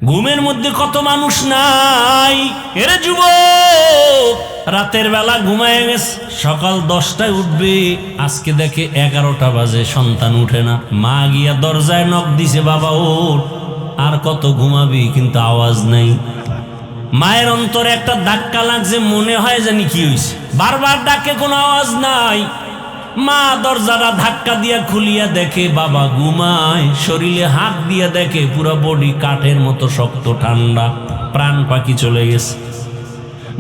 ঘুমের মধ্যে কত মানুষ নাই। এরে যুবক, রাতের বেলা ঘুমায় গেছে, সকাল 10টায় উঠবে, আজকে দেখে 11টা বাজে, সন্তান উঠে না। মা গিয়া দরজায় নক দিছে, বাবা ওঠ। আর কত ঘুমাবি, কিন্তু আওয়াজ নাই। মায়ের অন্তরে একটা ধাক্কা লাগছে, মনে হয় জানি কি হয়েছে, বারবার ডাকে, কোনো আওয়াজ নাই। মা দরজাটা ধাক্কা দিয়া খুলিয়া দেখে বাবা ঘুমায়, শরীরে হাত দিয়া দেখে পুরো বডি কাঠের মতো শক্ত ঠান্ডা, প্রাণ পাখি চলে গেছে।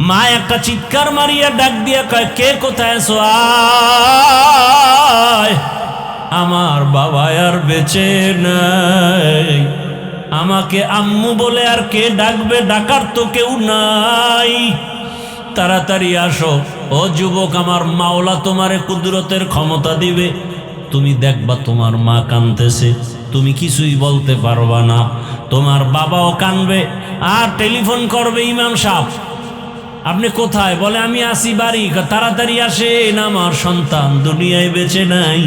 মা একটা চিৎকার মারিয়া ডাক দিয়া কয়, কে কোথায় আছো? আয়। আমার বাবা আর বেঁচে নাই, আমাকে আম্মু বলে আর কে ডাকবে, ডাকার তো কেউ নাই, তাড়াতাড়ি আসো। ও যুবক, আমার মাওলা তোমারে কুদরতের ক্ষমতা দিবে, তুমি দেখবা তোমার মা কাঁদতেছে, তুমি কিছুই বলতে পারবা না, তোমার বাবাও কাঁদবে, আর টেলিফোন করবে, ইমাম সাহেব আপনি কোথায়? বলে আমি আসি বাড়ি। তাড়াতাড়ি আসেন, আমার সন্তান দুনিয়ায় বেঁচে নাই,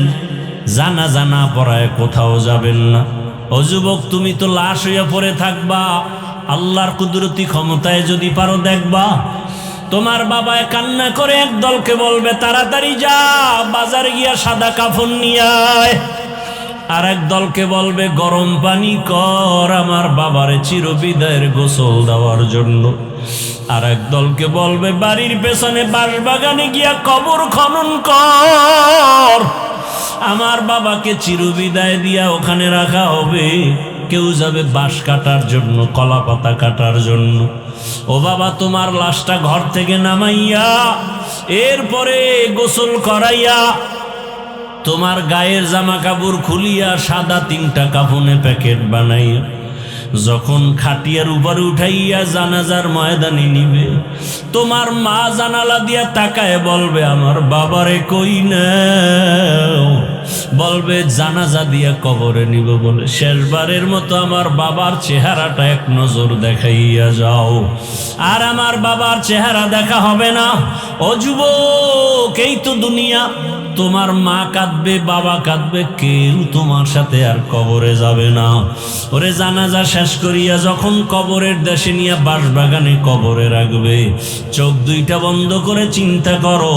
জানাজা না পড়ায় কোথাও যাবেন না। ও যুবক, তুমি তো লাশ হইয়া পড়ে থাকবা, আল্লাহর কুদরতি ক্ষমতায় যদি পারো দেখবা। তোমার বাবায় কান্না করে এক দলকে বলবে, তাড়াতাড়ি যা বাজারে গিয়া সাদা কাফন নিয়ে আয়। আর এক দলকে বলবে, গরম পানি কর আমার বাবারে চিরবিদায়ের গোসল দেওয়ার জন্য। আর এক দলকে বলবে, বাড়ির পেছনে বাঁশবাগানে গিয়া কবর খনন কর, আমার বাবাকে চিরবিদায় দিয়া ওখানে রাখা হবে। কেউ যাবে বাঁশ কাটার জন্য, কলা পাতা কাটার জন্য। ও বাবা, তোমার লাশটা ঘর থেকে নামাইয়া, এরপরে গোসল করাইয়া, তোমার গায়ের জামা কাপড় খুলিয়া সাদা 3টা কাফনে প্যাকেট বানাইয়া, যখন খাটিয়ার উপরে উঠাইয়া জানাজার ময়দানে নিবে, তোমার মা জানালা দিয়া তাকায় বলবে, আমার বাবারে কই নাও? বলবে, জানাজা দিয়া কবরে নিব বলে শেষবারের মতো আমার বাবার চেহারাটা এক নজর দেখাইয়া যাও। আর আমার বাবার চেহারা দেখা হবে না। ও যুবক, এই তো দুনিয়া, তোমার মা কাঁদবে, বাবা কাঁদবে, কেউ তোমার সাথে আর কবরে যাবে না। ওরে জানাজা শেষ করিয়া যখন কবরের দেশে নিয়ে বাঁশবাগানে কবরে রাখবে, চোখ 2টা বন্ধ করে চিন্তা করো,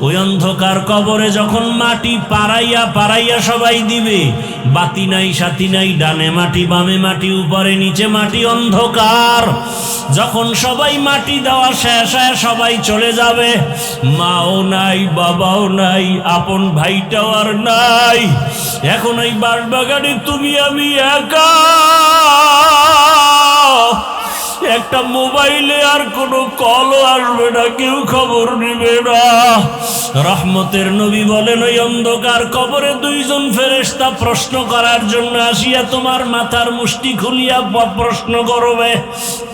ওই অন্ধকার কবরে যখন মাটি পাড়াইয়া পাড়াইয়া সবাই দিবে, বাতি নাই, সাথী নাই, ডানে মাটি, বামে মাটি, উপরে নিচে মাটি, অন্ধকার। যখন সবাই মাটি দেওয়া শেষ হয়, সবাই চলে যাবে, মাও নাই, বাবাও নাই, আপন ভাইটাও আর নাই। এখন এই বাঁশবাগানে তুমি আমি একা, একটা মোবাইলে আর কোনো কলও আসবে না, কেউ খবর নিবে না। রহমতের নবী বলেন, ওই অন্ধকার কবরে 2জন ফেরেশতা প্রশ্ন করার জন্য আসিয়া তোমার মাথার মুষ্টি খুলিয়া প্রশ্ন করবে।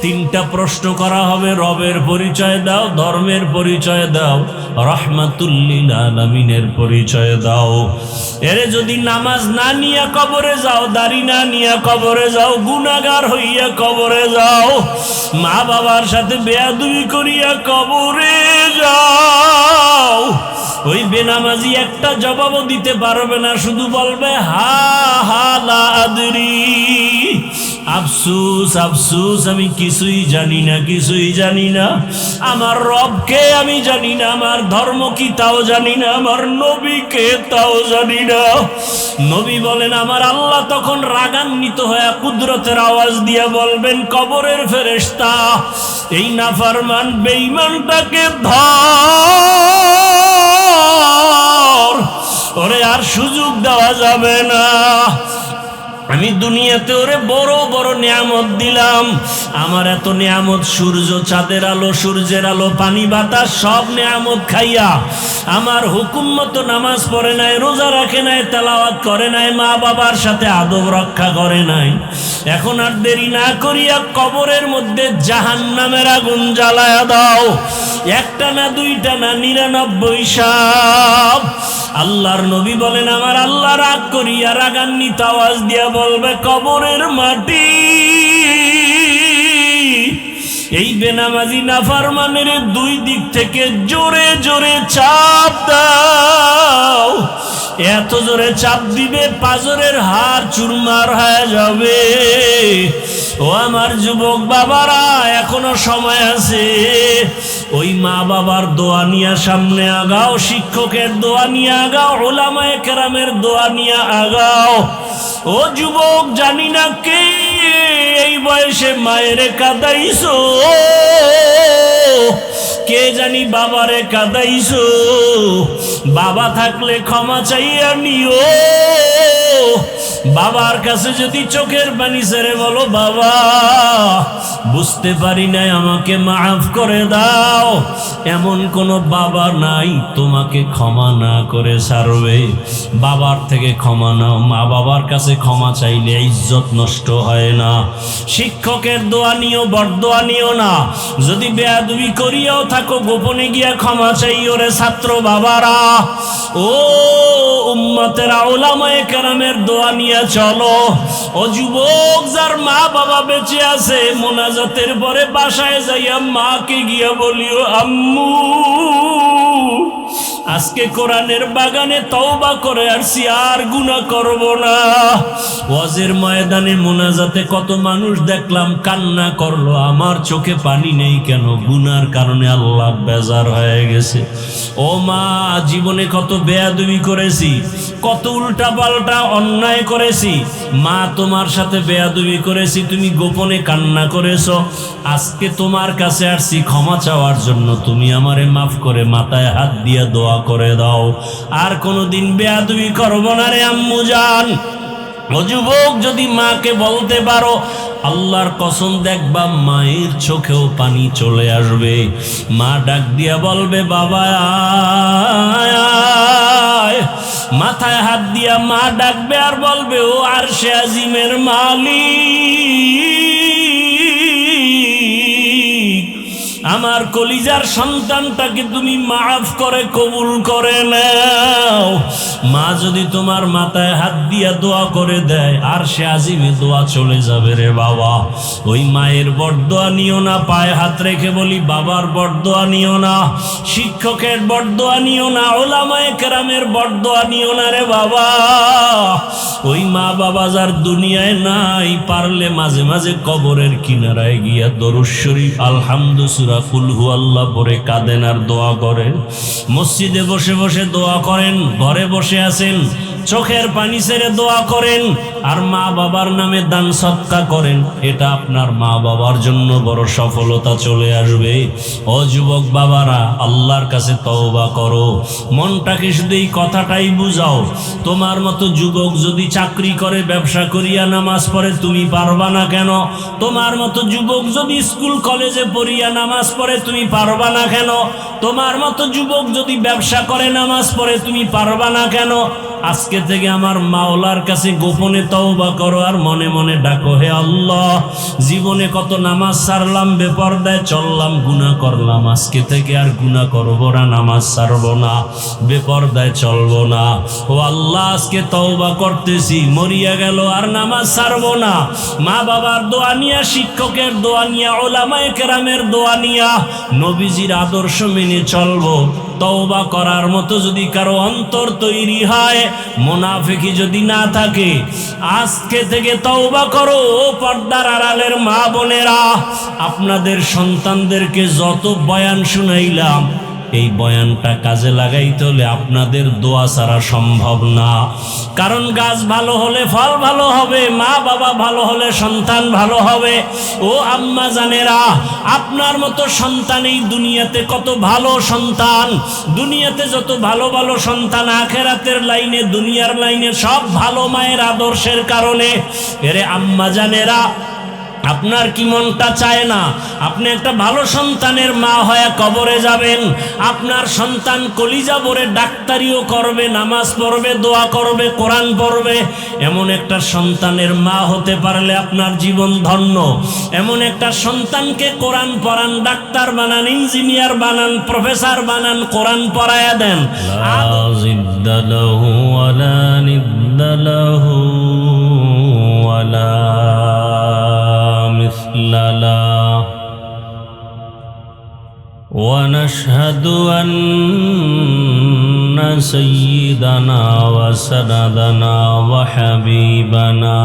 3টা প্রশ্ন করা হবে, রবের পরিচয় দাও, ধর্মের পরিচয় দাও, রাহমাতুল লিল আলামিনের পরিচয় দাও। এরে যদি নামাজ না নিয়া কবরে যাও, দাড়ি না নিয়া কবরে যাও, গুনাহগার হইয়া কবরে যাও, মা বাবার সাথে বেয়াদবি করিয়া কবরে যাও, ওই বেনামাজি একটা জবাবও দিতে পারবে না, শুধু বলবে, হা হা লা আদরি, আফসুস আফসুস, আমি কিছুই জানি না, কিছুই জানি না, আমার রবকে আমি জানি না, আমার ধর্ম কি তাও জানি না, আমার নবীকে তাও জানি না। নবী বলেন, আমার আল্লাহ তখন রাগান্বিত হয়ে কুদরতের আওয়াজ দিয়া বলবেন, কবরের ফেরেশতা, এই নাফরমান বেঈমানটাকে ধর, ওরে আর সুযোগ দেওয়া যাবে না। আমি দুনিয়াতে ওরে বড় বড় নিয়ামত দিলাম, আমার এত নিয়ামত, সূর্য, চাঁদের আলো, সূর্যের আলো, পানি, বাতাস, সব নিয়ামত খাইয়া আমার হুকুম মতো নামাজ পড়ে নাই, রোজা রাখে নাই, তেলাওয়াত করে নাই, মা বাবার সাথে আদব রক্ষা করে নাই। এখন আর দেরি না করিয়া কবরের মধ্যে জাহান্নামের আগুন জ্বালায়া দাও, 1টা না 2টা না, 99 সাপ। আল্লাহর নবী বলেন, আমার আল্লাহ রাগ করিয়া রাগান্বিত আওয়াজ দিয়া বলবে, কবরের মাটি, এই বেনামাজি নাফরমানের 2 দিক থেকে জোরে জোরে চাপ দাও, এত জোরে চাপ দিবে পাজরের হাড় চুরমার হয়ে যাবে। ও আমার যুবক বাবারা, এখনো সময় আছে। ওই মা বাবার দোয়া নিয়ে সামনে আগাও, শিক্ষকের দোয়া নিয়ে আগাও, উলামায়ে কেরামের দোয়া নিয়ে আগাও। ও যুবক, জানি না কে এই বয়সে মায়ের কাঁদাইছো, কে জানি বাবারে কাঁদাইছো। বাবা থাকলে ক্ষমা চাইয়া নিও। বাবার কাছে যদি চোখের পানি ছেড়ে বলো, বাবা বুঝতে পারি নাই, আমাকে মাফ করে দাও, এমন কোন বাবা নাই তোমাকে ক্ষমা না করে ছাড়বে। বাবার থেকে ক্ষমা নাও, মা বাবার কাছে ক্ষমা চাইলে ইজ্জত নষ্ট হয় না। শিক্ষকের দোয়া নিও, বরদোয়া নিও না। যদি বেয়াদবি করিয়াও থাকো, গোপনে গিয়া ক্ষমা চাইও রে ছাত্র বাবারা। ও উম্মতেরা, উলামায়ে কেরামের দোয়া নিয়ে চলো। ও যুবক, যার মা বাবা বেঁচে আছে, মোনাজাতের পরে বাসায় যাইয়া মাকে গিয়া বলিও, আম্মু আজকে কোরআনের বাগানে তওবা করে আসছি, আর গুনাহ করব না। ওয়াজের ময়দানে মোনাজাতে কত মানুষ দেখলাম কান্না করলো, আমার চোখে পানি নেই কেন? গুনার কারণে আল্লাহ বেজার হয়ে গেছে। ও মা, জীবনে কত বেয়াদবি করেছি, কত উল্টা পাল্টা অন্যায় করেছি। মা, তোমার সাথে বেয়াদবি করেছি, তুমি গোপনে কান্না করেছো। আজকে তোমার কাছে আসছি ক্ষমা চাওয়ার জন্য, তুমি আমারে মাফ করে মাথায় হাত দিয়া দোয়া করে দাও, আর কোনোদিন বেয়াদবি করব না রে আম্মু জান। ও যুবক, যদি মাকে বলতে পারো, আল্লাহর কসম দেখবা মায়ের চোখেও পানি চলে আসবে। মা ডাক দিয়া বলবে, বাবা আয়। মাথায় হাত দিয়া মা ডাকবে আর বলবে, ও আরশে আজিমের মালিক, আমার কলিজার সন্তানটাকে তুমি মাফ করে কবুল করে নাও। মা যদি তোমার মাথায় হাত দিয়া দোয়া করে দেয়, আর সে আজিমে দোয়া চলে যাবে রে বাবা। ওই মায়ের বরদোয়া নিও না, পায়ে হাত রেখে বলি, বাবার বরদোয়া নিও না, শিক্ষকের বরদোয়া নিও না, উলামায়ে কেরামের বরদোয়া নিও না রে বাবা। ওই মা বাবা যার দুনিয়ায় নাই, পারলে মাঝে মাঝে কবরের কিনারায় গিয়া দরুদ শরীফ, আলহামদু, সূরা কুল হুয়াল্লাহ পড়ে কাঁদেন আর দোয়া করেন। মসজিদে বসে বসে দোয়া করেন, ঘরে বসে আছেন চোখের পানি ছেড়ে দোয়া করেন, আর মা বাবার নামে দান সদকা করেন। এটা আপনার মা বাবার জন্য বড় সফলতা চলে আসবে। ও যুবক বাবারা, আল্লাহর কাছে তওবা করো, মনটাকে শুধু এই কথাটাই বুঝাও। তোমার মতো যুবক যদি চাকরি করে, ব্যবসা করিয়া নামাজ পড়ে, তুমি পারবা না কেন? তোমার মতো যুবক যদি স্কুল কলেজে পড়িয়া নামাজ পড়ে, তুমি পারবা না কেন? তোমার মতো যুবক যদি ব্যবসা করে, নামাজ পড়ে, তুমি পারবা না কেন? আজকে থেকে আমার মাওলার কাছে গোপনে তওবা করো, আর মনে মনে ডাকো, হে আল্লাহ, জীবনে কত নামাজ ছাড়লাম, বেপরদায় চললাম, গুনাহ করলাম, আজকে থেকে আর গুনাহ করব না, নামাজ ছাড়বো না, বেপরদায় চলবো না। ও আল্লাহ, আজকে তওবা করতেছি, মরিয়া গেল আর নামাজ ছাড়বো না। মা বাবার দোয়া নিয়া, শিক্ষকের দোয়া নিয়া, উলামায়ে কেরামের দোয়া নিয়া, নবীজির আদর্শ মেনে চলবো। তওবা করার মতো যদি কারো অন্তর তৈরি হয়, মুনাফিকি যদি না থাকে, আজকে থেকে তওবা করো। পর্দার আড়ালের মা বোনেরা, আপনাদের সন্তানদেরকে যত বয়ান শুনাইলাম, এই বয়ানটা কাজে লাগাইতে হলে আপনাদের দোয়া ছাড়া সম্ভব না। কারণ গাছ ভালো হলে ফল ভালো হবে, মা বাবা ভালো হলে সন্তান ভালো হবে। ও আম্মা জানেরা, আপনার মতো সন্তান এই দুনিয়াতে কত ভালো সন্তান, দুনিয়াতে যত ভালো ভালো সন্তান, আখেরাতের লাইনে, দুনিয়ার লাইনে, সব ভালো মায়ের আদর্শের কারণে। এরে আম্মা জানেরা, আপনার কি মনটা চায় না আপনি একটা ভালো সন্তানের মা হয়ে কবরে যাবেন? আপনার সন্তান কলিজা ভরে ডাক্তারিও করবে, নামাজ পড়বে, দোয়া করবে, কোরআন পড়বে। এমন একটা সন্তানের মা হতে পারলে আপনার জীবন ধন্য। এমন একটা সন্তানকে কোরআন পড়ান, ডাক্তার বানান, ইঞ্জিনিয়ার বানান, প্রফেসর বানান, কোরআন পড়ায়া দেন। ونشهد أن سيدنا وسندنا وحبيبنا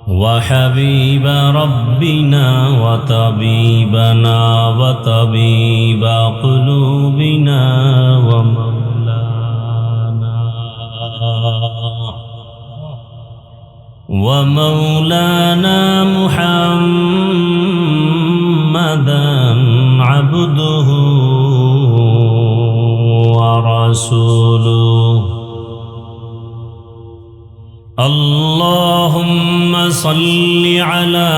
وحبيب ربنا وطبيبنا وطبيب قلوبنا ومولانا محمدا عبده ورسوله اللهم صل على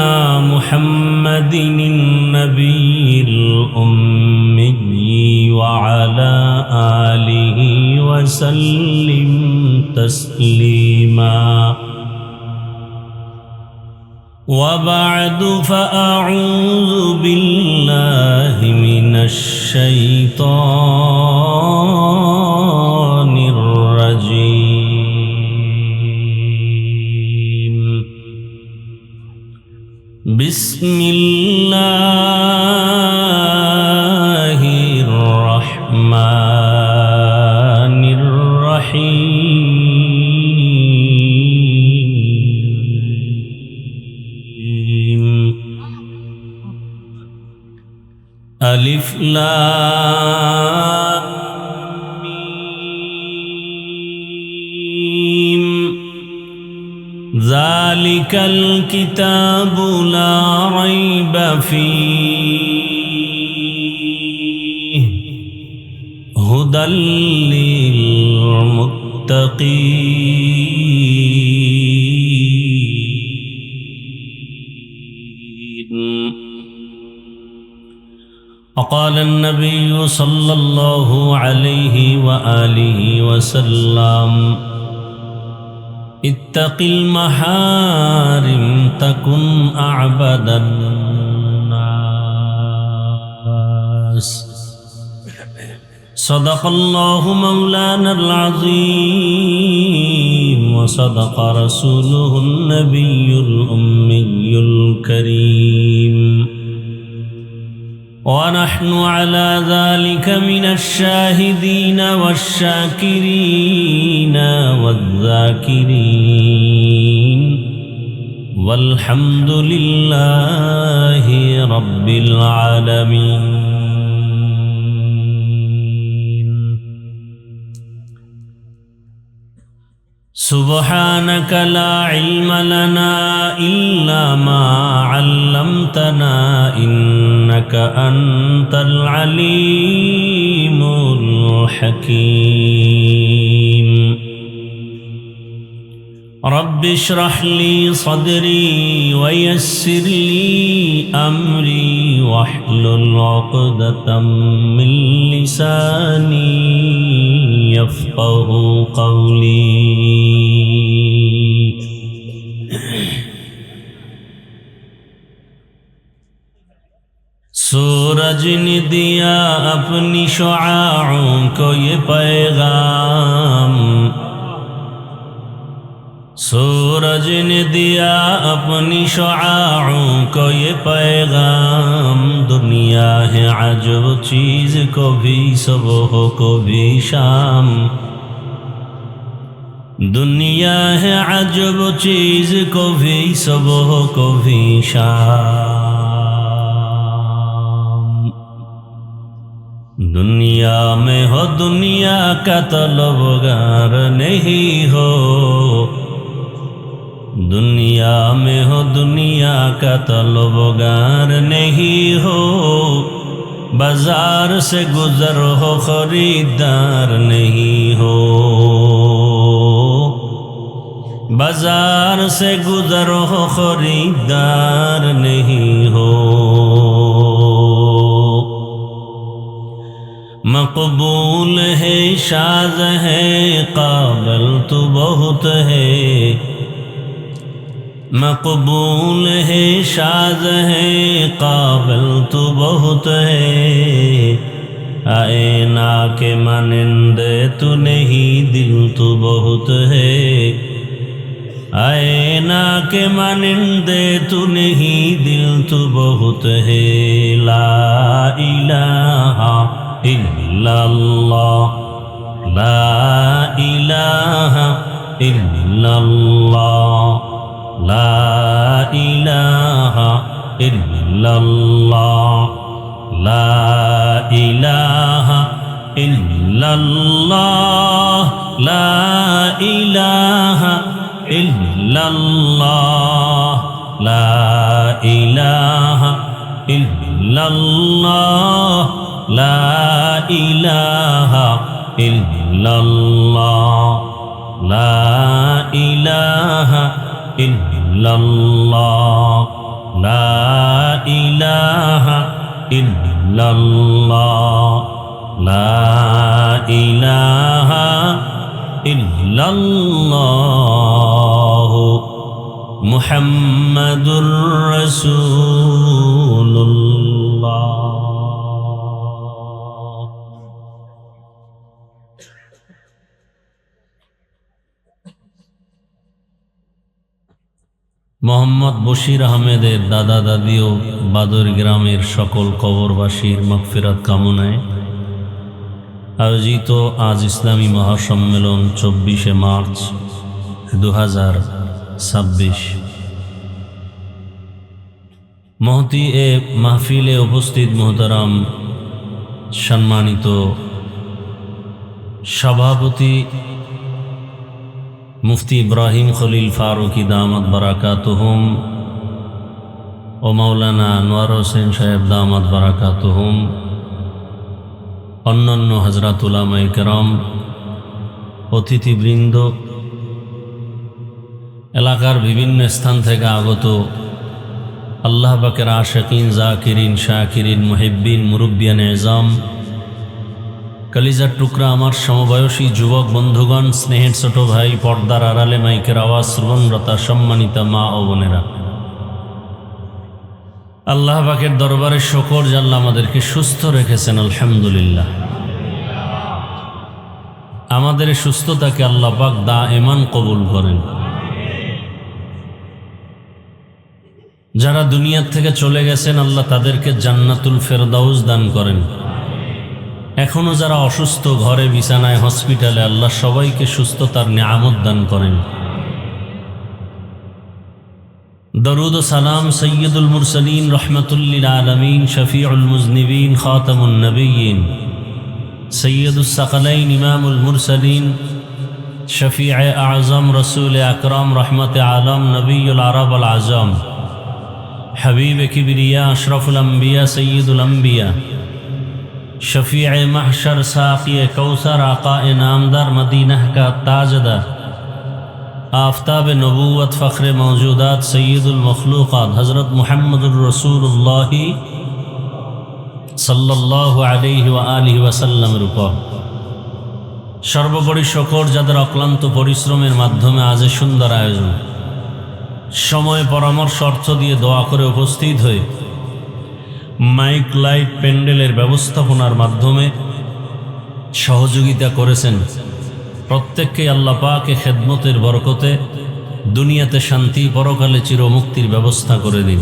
محمد النبي الأمي وعلى آله وسلم تسليما وبعد فأعوذ بالله من الشيطان الرجيم بسم الله الرحمن الرحيم ألف لام ميم ذلك الكتاب لا ريب فيه هدى للمتقين وقال النبي صلى الله عليه وآله وسلم اتق المحارم تكن أعبد الناس صدق الله مولانا العظيم وصدق رسوله النبي الأمي الكريم ونحن على ذلك من الشاهدين والشاكرين والذاكرين والحمد لله رب العالمين سبحانك لا علم لنا إلا ما علمتنا إنك أنت العليم الحكيم رب اشرح لي صدري ويسر لي أمري واحلل عقدة من لساني يفقه قولي सूरज ने दिया अपनी शुआओं को ये पैगाम सूरज ने दिया अपनी शुआओं को ये पैगाम दुनिया है अजब चीज़ को भी सुबह को भी शाम दुनिया है अजब चीज़ को भी सुबह को भी शाम दुनिया में हो दुनिया का तलबगार नहीं हो दुनिया में हो दुनिया का तलबगार नहीं हो बाजार से गुजर हो खरीदार नहीं हो बाजार से गुजर हो खरीदार नहीं हो मकबूल है शाज़ है काबिल तो बहुत है मकबूल है शाज़ है काबिल तो बहुत है आए ना के मानिंदे तू नहीं दिल तो बहुत है आए ना के मानिंदे तू नहीं दिल तो बहुत है ला इलाहा ইল্লাল্লাহ লা ইলাহা ইল্লাল্লাহ লা ইলাহা ইল্লাল্লাহ লা ইলাহা ইল্লাল্লাহ লা ইলাহা ইল্লাল্লাহ লা ইলাহা ইল্লাল্লাহ লা ইলাহা ইল্লাল্লাহ লা ইলাহা ইল্লাল্লাহ লা ইলাহা ইল্লাল্লাহ লা ইলাহা ইল্লাল্লাহ মুহাম্মাদুর রাসূলুল্লাহ। মোহাম্মদ বশির আহমেদের দাদা দাদি ও বাদর গ্রামের সকল কবরবাসীর মাগফিরাত কামনায় আয়োজিত আজ ইসলামী মহাসম্মেলন 24শে মার্চ 2026 মহতি এ মাহফিলে উপস্থিত মোহতারাম সম্মানিত সভাপতি মুফতি ইব্রাহিম খলিল ফারুকি দামাত বারাকাতুহুম ও মাওলানা আনোয়ার হোসেন সাহেব দামাত বারাকাতুহুম, অন্যান্য হযরত উলামায়ে কেরাম, অতিথিবৃন্দ, এলাকার বিভিন্ন স্থান থেকে আগত আল্লাহ পাকের আশিকিন, জাকিরিন, শাকিরিন, মুহিব্বিন, মুরব্বিয়ান এজাম, কলিজার টুকরা আমার সমবয়সী যুবক বন্ধুগণ, স্নেহের ছোট ভাই, পর্দার আড়ালে মাইকের আওয়াজ শ্রবণরতা সম্মানিতা মা ও বোনেরা, আল্লাহ পাকের দরবারে শুকর যে আল্লাহ আমাদেরকে সুস্থ রেখেছেন, আলহামদুলিল্লাহ। আমাদের সুস্থতাকে আল্লাহ পাক দায়েমান কবুল করেন। যারা দুনিয়ার থেকে চলে গেছেন আল্লাহ তাদেরকে জান্নাতুল ফেরদাউস দান করেন। এখনো যারা অসুস্থ ঘরে বিছানায় হসপিটালে আল্লাহ সবাইকে সুস্থতার নিয়ামত দান করেন। দরুদ ও সালাম সৈয়দুল মুরসালিন রহমাতুল লিল আলামিন শফিউল মুজনিবিন খাতামুন নবিয়্যিন সৈয়দুস সাকালাইন ইমামুল মুরসালিন শফিয়ে আযম রসুল আকরাম রহমতে আলম নবিয়ুল আরব আল আজম हबीब किबरिया अशरफुल अंबिया सैयदुल अंबिया शफीअ महशर साक़ी कौसर आका नामदार मदीना का ताजदार आफ्ताब नबूवत फ़ख्र मौजूदात सैयदुल मखलूक़ात हज़रत मुहम्मदुर रसूलुल्लाह सल्लल्लाहु अलैहि व आलिहि वसल्लमेर উপর সর্বোপরি শুকর যাদের অক্লান্ত পরিশ্রমের মাধ্যমে আজ সুন্দর আয়োজন, সময় পরামর্শ অর্থ দিয়ে দোয়া করে উপস্থিত হয়ে মাইক লাইট প্যান্ডেলের ব্যবস্থাপনার মাধ্যমে সহযোগিতা করেছেন, প্রত্যেককে আল্লাহ পাকে খেদমতের বরকতে দুনিয়াতে শান্তি, পরকালে চিরমুক্তির ব্যবস্থা করে দিন।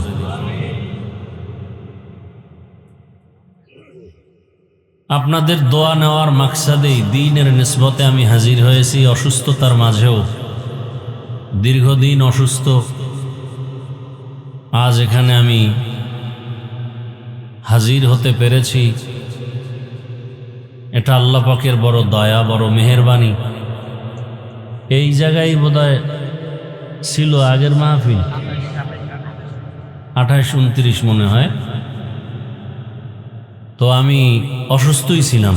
আপনাদের দোয়া নেওয়ার মাকসাদেই দ্বীনের নিসবতে আমি হাজির হয়েছি। অসুস্থতার মাঝেও, দীর্ঘদিন অসুস্থ, আজ এখানে আমি হাজির হতে পেরেছি। এটা আল্লাহ পাকের বড় দয়া, বড় মেহেরবানি। এই জায়গায় বোধহয় ছিল আগের মাহফিল 28-29 মনে হয়। তো আমি অসুস্থই ছিলাম,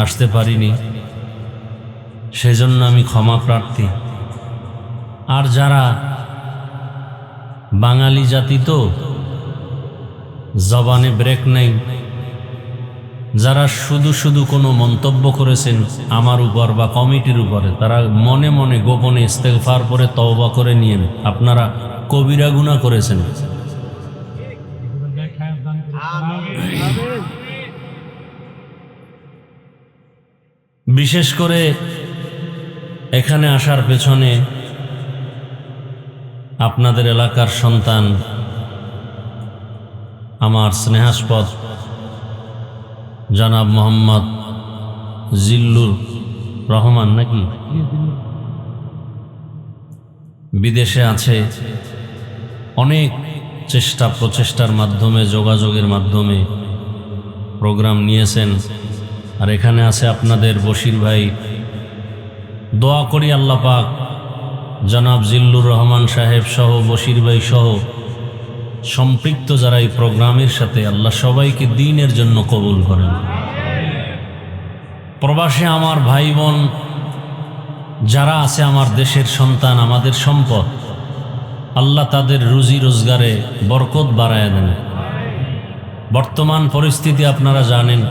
আসতে পারিনি, সেজন্য আমি ক্ষমা প্রার্থী। আর যারা বাঙালি জাতি তো জবানে ব্রেক নেই, যারা শুধু শুধু কোনো মন্তব্য করেছেন আমার উপর বা কমিটির উপরে, তারা মনে মনে গোপনে ইস্তেগফার করে তওবা করে নিয়েন, আপনারা কবিরা গুনাহ করেছেন। বিশেষ করে এখানে আসার পেছনে আপনাদের এলাকার সন্তান, আমার স্নেহাস্পদ জনাব মোহাম্মদ জিল্লুর রহমান নাকি বিদেশে আছে। অনেক চেষ্টা প্রচেষ্টার মাধ্যমে, যোগাযোগের মাধ্যমে প্রোগ্রাম নিয়েছেন। আর এখানে আছে আপনাদের বশির ভাই। দোয়া করি আল্লাহ পাক জনাব জিল্লুর রহমান সাহেব সহ বশির ভাই সহ সম্পৃক্ত যারা এই প্রোগ্রামের সাথে, আল্লাহ সবাইকে দ্বীনের জন্য কবুল করেন। প্রবাসে আমার ভাই বোন যারা আছে, আমার দেশের সন্তান, আমাদের সম্পদ, আল্লাহ তাদের রুজি রোজগারে বরকত বাড়ায় দেন। বর্তমান পরিস্থিতি আপনারা জানেন,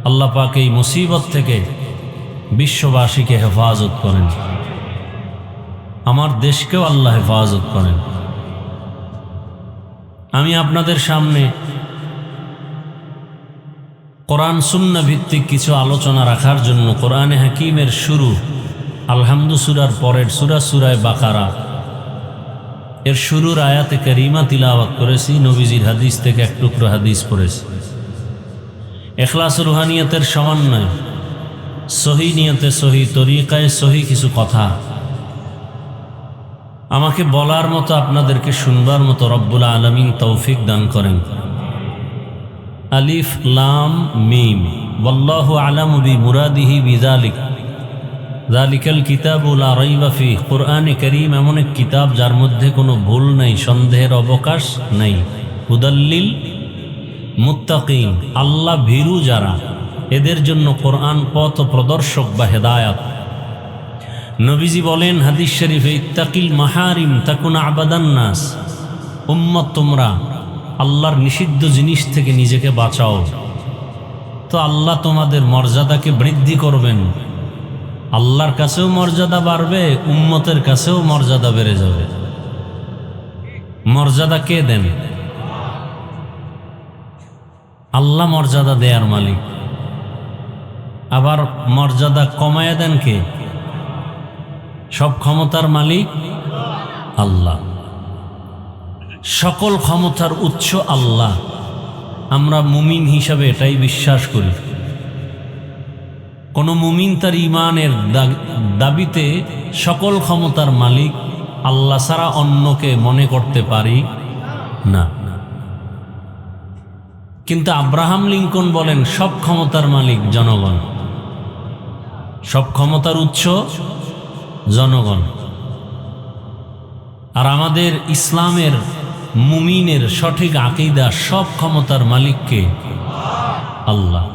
আল্লাহ পাক এই মুসিবত থেকে বিশ্ববাসীকে হেফাজত করেন, আমার দেশকেও আল্লাহ হেফাজত করেন। আমি আপনাদের সামনে কোরআন সুন্নাহ ভিত্তিক কিছু আলোচনা রাখার জন্য কোরআনে হাকিমের শুরু আলহামদু সূরার পরের সূরা সূরায়ে বাকারা এর শুরুর আয়াতে কারিমা তিলাওয়াত করেছি। নবীজির হাদিস থেকে এক টুকরো হাদিস পড়েছি। ইখলাস রুহানিয়তের সমন্বয়, সহি নিয়তে, সহি তরিকায়, সহি কিছু কথা আমাকে বলার মতো, আপনাদেরকে শুনবার মতো রব্বুল আলামিন তৌফিক দান করেন। আলিফ লাম মিম, ওয়াল্লাহু আলামু বিমুরাদিহি বিযালিক, যালিকাল কিতাবু লা রাইবা ফীহ। কোরআনে কারীম এমন এক কিতাব যার মধ্যে কোনো ভুল নাই, সন্দেহের অবকাশ নাই। হুদাল্লিল মুত্তাকিন, আল্লাহ ভীরু যারা, এদের জন্য কোরআন পথ প্রদর্শক বা হেদায়াত। নবীজি বলেন হাদিস শরীফে, ইত্তাকিল মাহারিম তাকুন আবাদান নাস। উম্মত, তোমরা আল্লাহর নিষিদ্ধ জিনিস থেকে নিজেকে বাঁচাও, তো আল্লাহ তোমাদের মর্যাদাকে বৃদ্ধি করবেন। আল্লাহর কাছেও মর্যাদা বাড়বে, উম্মতের কাছেও মর্যাদা বেড়ে যাবে। মর্যাদা কে দেন? আল্লাহ মর্যাদা দেয়ার মালিক। আবার মর্যাদা কমায় দেন কে? সব ক্ষমতার মালিক আল্লাহ, সকল ক্ষমতার উৎস আল্লাহ। আমরা মুমিন হিসাবে এটাই বিশ্বাস করি। কোন মুমিন তার ঈমানের দাবিতে সকল ক্ষমতার মালিক আল্লাহ ছাড়া অন্যকে মনে করতে পারি না। কিন্তু আব্রাহাম লিঙ্কন বলেন সব ক্ষমতার মালিক জনগণ, সব ক্ষমতার উৎস জনগণ। আর আমাদের ইসলামের মুমিনের সঠিক আকীদা, সব ক্ষমতার মালিককে আল্লাহ।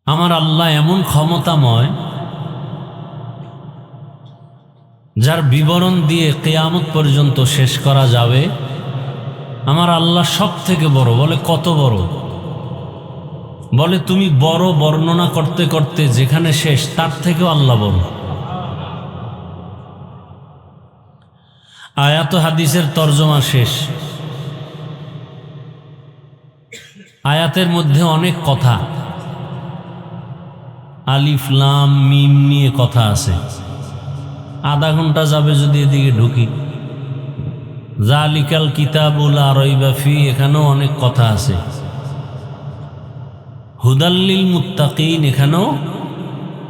আমার আল্লাহ এমন ক্ষমতাময়, যার বিবরণ দিয়ে কিয়ামত পর্যন্ত শেষ করা যাবে। আমার আল্লাহ সব থেকে বড়। বলে কত বড়? বলে তুমি বড় বর্ণনা করতে করতে যেখানে শেষ, তার থেকেও আল্লাহ বড়। আয়াত হাদিসের তর্জমা শেষ। আয়াতের মধ্যে অনেক কথা, আলিফ লাম মিম নিয়ে কথা আছে। আধা ঘন্টা যাবে যদি এদিকে ঢুকি। যালিকাল কিতাবু লা রাইবা ফীহ, এখানেও অনেক কথা আছে। হুদাল্লিল মুত্তাকিন, এখানেও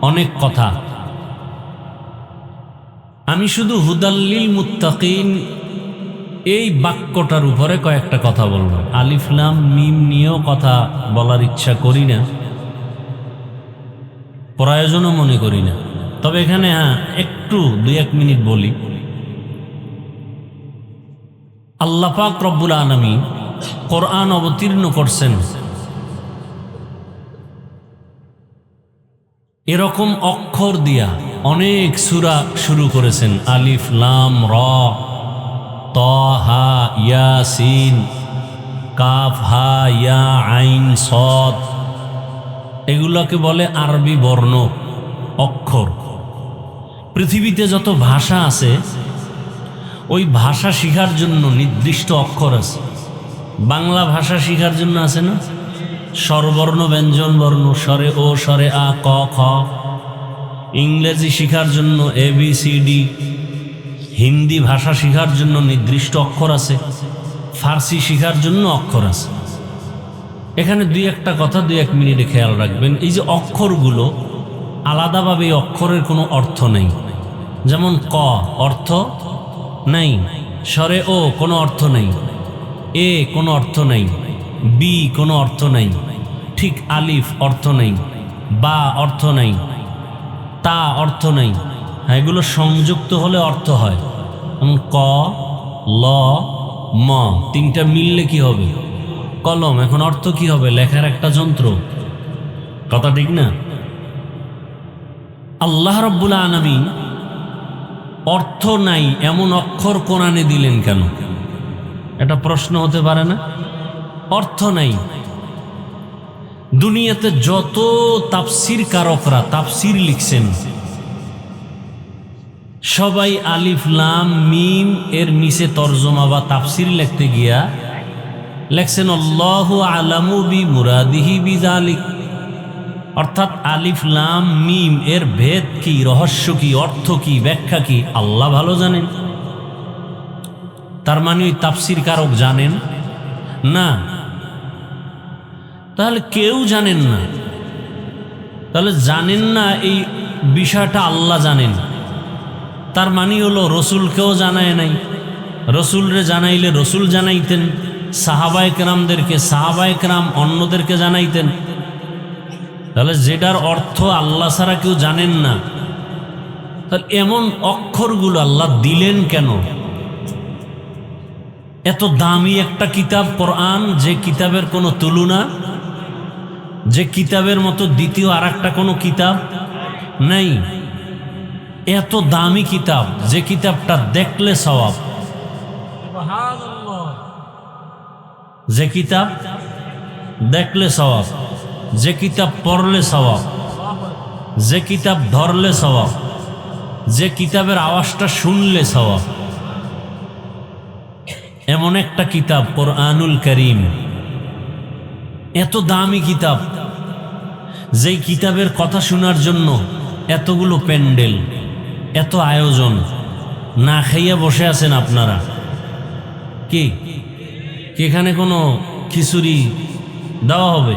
অনেক কথা। আমি শুধু হুদাল্লিল মুত্তাকিন এই বাক্যটার উপরে কয়েকটা কথা বলবো। আলিফ লাম মিম নিয়েও কথা বলার ইচ্ছা করি না, প্রয়োজনও মনে করি না। তবে এখানে একটু 2-1 মিনিট বলি। আল্লাহ পাক রব্বুল আলামিন কোরআন অবতীর্ণ করছেন এরকম অক্ষর দিয়া। অনেক সূরা শুরু করেছেন, আলিফ লাম র, তাহা, ইয়াসিন, কাফ হা ইয়া আইন সদ। এগুলোকে বলে আরবি বর্ণ, অক্ষর। পৃথিবীতে যত ভাষা আছে, ওই ভাষা শিখার জন্য নির্দিষ্ট অক্ষর আছে। বাংলা ভাষা শিখার জন্য আছে না, স্বরবর্ণ ব্যঞ্জন বর্ণ, স্বরে ও, স্বরে আ, ক খ। ইংরেজি শিখার জন্য ABCD। হিন্দি ভাষা শিখার জন্য নির্দিষ্ট অক্ষর আছে। ফার্সি শেখার জন্য অক্ষর আছে। এখানে দুই একটা কথা 2-1 মিনিটে খেয়াল রাখবেন। এই যে অক্ষরগুলো আলাদাভাবে এই অক্ষরের কোনো অর্থ নেই। যেমন ক অর্থ নেই, স্বরে ও কোনো অর্থ নেই, এ কোনো অর্থ নেই, বি কোনো অর্থ নেই, ঠিক আলিফ অর্থ নেই, বা অর্থ নেই, তা অর্থ নেই। এগুলো সংযুক্ত হলে অর্থ হয়। যেমন ক ল ম, তিনটা মিললে কি হবে? কলম। এখন অর্থ কি হবে? লেখার একটা যন্ত্র। কথা ঠিক না? আল্লাহ রাব্বুল আলামিন অর্থ নাই এমন অক্ষর কোরআনে দিলেন কেন? এটা প্রশ্ন হতে পারে না? অর্থ নাই। দুনিয়াতে যত তাফসির কারকরা তাফসির লিখছেন সবাই আলিফ লাম মিম এর নিচে তরজমা বা তাফসির লিখতে গিয়া লেখছেন আল্লাহু আলামু বি মুরাদিহি বিযালিক, অর্থাৎ আলিফ লাম মিম এর ভেদ কি, রহস্য কি, অর্থ কি, ব্যাখ্যা কি আল্লাহ ভালো জানেন। তার মানে ওই তাফসির কারক জানেন না? তাহলে কেউ জানেন না। তাহলে জানেন না এই বিষয়টা আল্লাহ জানেন, তার মানে হলো রসুলকেও জানায় নাই। রসুলরে জানাইলে রসুল জানাইতেন, সাহাবায়ে কেরামদেরকে, সাহাবায়ে কেরাম অন্যদেরকে জানাইতেন। তাহলে যেটার অর্থ আল্লাহ ছাড়া কেউ জানেন না, তাহলে এমন অক্ষরগুলো আল্লাহ দিলেন কেন? এত দামি একটা কিতাব কোরআন, যে কিতাবের কোনো তুলনা, যে কিতাবের মতো দ্বিতীয় আর একটা কোনো কিতাব নেই। এত দামি কিতাব, যে কিতাবটা দেখলে সওয়াব, যে কিতাব দেখলে সওয়াব, যে কিতাব পড়লে সওয়াব, যে কিতাব ধরলে সওয়াব, যে কিতাবের আওয়াজটা শুনলে সওয়াব, এমন একটা কিতাব কোরআনুল কারীম। এত দামি কিতাব, যেই কিতাবের কথা শোনার জন্য এতগুলো প্যান্ডেল, এত আয়োজন। না খাইয়া বসে আছেন আপনারা কি? এখানে কোনো খিচুড়ি দেওয়া হবে?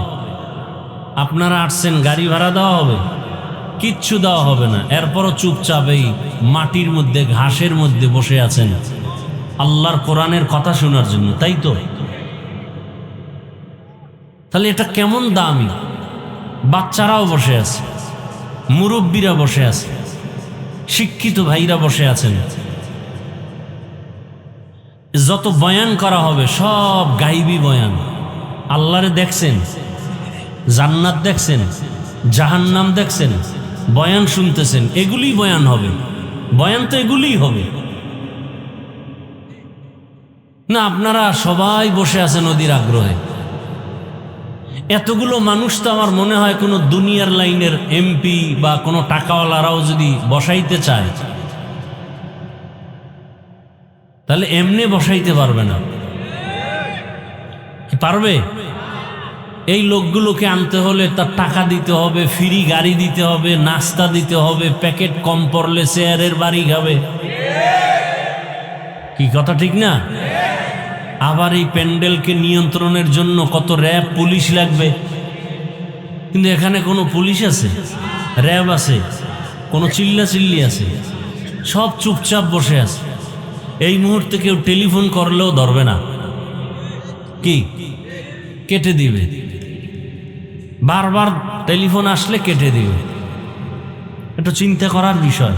আপনারা আসছেন, গাড়ি ভাড়া দেওয়া হবে? কিচ্ছু দেওয়া হবে না। এরপরও চুপচাপ এই মাটির মধ্যে, ঘাসের মধ্যে বসে আছেন আল্লাহর কোরআনের কথা শোনার জন্য, তাই তো? তাহলে এটা কেমন দামি? বাচ্চারাও বসে আছে, মুরব্বীরা বসে আছে, শিক্ষিত ভাইরা বসে আছেন। যত বয়ান করা হবে সব গাইবী বয়ান। আল্লাহরে দেখছেন, জান্নাত দেখছেন, জাহান্নাম দেখছেন, বয়ান শুনতেছেন, এগুলি বয়ান হবে। বয়ান তো এগুলিই হবে না? আপনারা সবাই বসে আছেন নদীর আগ্রহে। এতগুলো মানুষ তো আমার মনে হয় কোনো দুনিয়ার লাইনের এমপি বা কোনো টাকাওয়ালারাও যদি বসাইতে চায়, তাহলে এমনি বসাইতে পারবে না। কি পারবে? এই লোকগুলোকে আনতে হলে তার টাকা দিতে হবে, ফ্রি গাড়ি দিতে হবে, নাস্তা দিতে হবে, প্যাকেট কম পড়লে শেয়ারের বাড়ি খাবে। কি কথা ঠিক না? আবার এই প্যান্ডেলকে নিয়ন্ত্রণের জন্য কত র্যাব পুলিশ লাগবে। কিন্তু এখানে কোনো পুলিশ আছে? র্যাব আছে? কোনো চিল্লাচিল্লি আছে? সব চুপচাপ বসে আছে। এই মুহূর্তে কেউ টেলিফোন করলেও ধরবে না, কি কেটে দিবে। বারবার টেলিফোন আসলে কেটে দিবে। একটু চিন্তা করার বিষয়।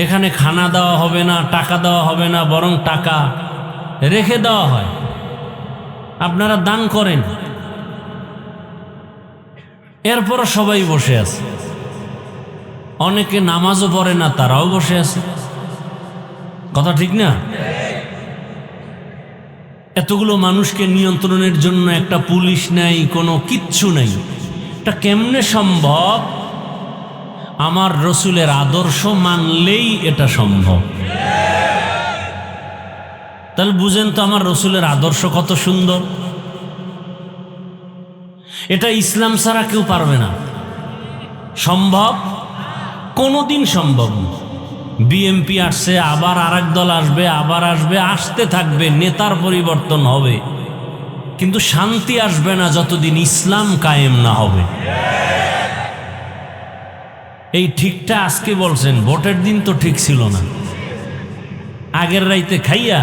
এখানে খানা দেওয়া হবে না, টাকা দেওয়া হবে না, বরং টাকা রেখে দেওয়া হয়। আপনারা দান করেন, এরপরও সবাই বসে আছে। অনেকে নামাজও পড়ে না, তারাও বসে আছে। কথা ঠিক না? এতগুলো মানুষকে নিয়ন্ত্রণের জন্য একটা পুলিশ নাই, কোনো কিচ্ছু নাই। এটা কেমনে সম্ভব? আমার রসুলের আদর্শ মানলেই এটা সম্ভব। তাহলে বুঝেন তো আমার রসুলের আদর্শ কত সুন্দর। এটা ইসলাম ছাড়া কেউ পারবে না। সম্ভব? কোনোদিন সম্ভব না। বিএনপি আসছে, আবার আরেক দল আসবে, আবার আসবে, আসতে থাকবে, নেতার পরিবর্তন হবে, কিন্তু শান্তি আসবে না যতদিন ইসলাম কায়েম না হবে। এই ঠিকটা আজকে বলছেন, ভোটের দিন তো ঠিক ছিল না। আগের রাইতে খাইয়া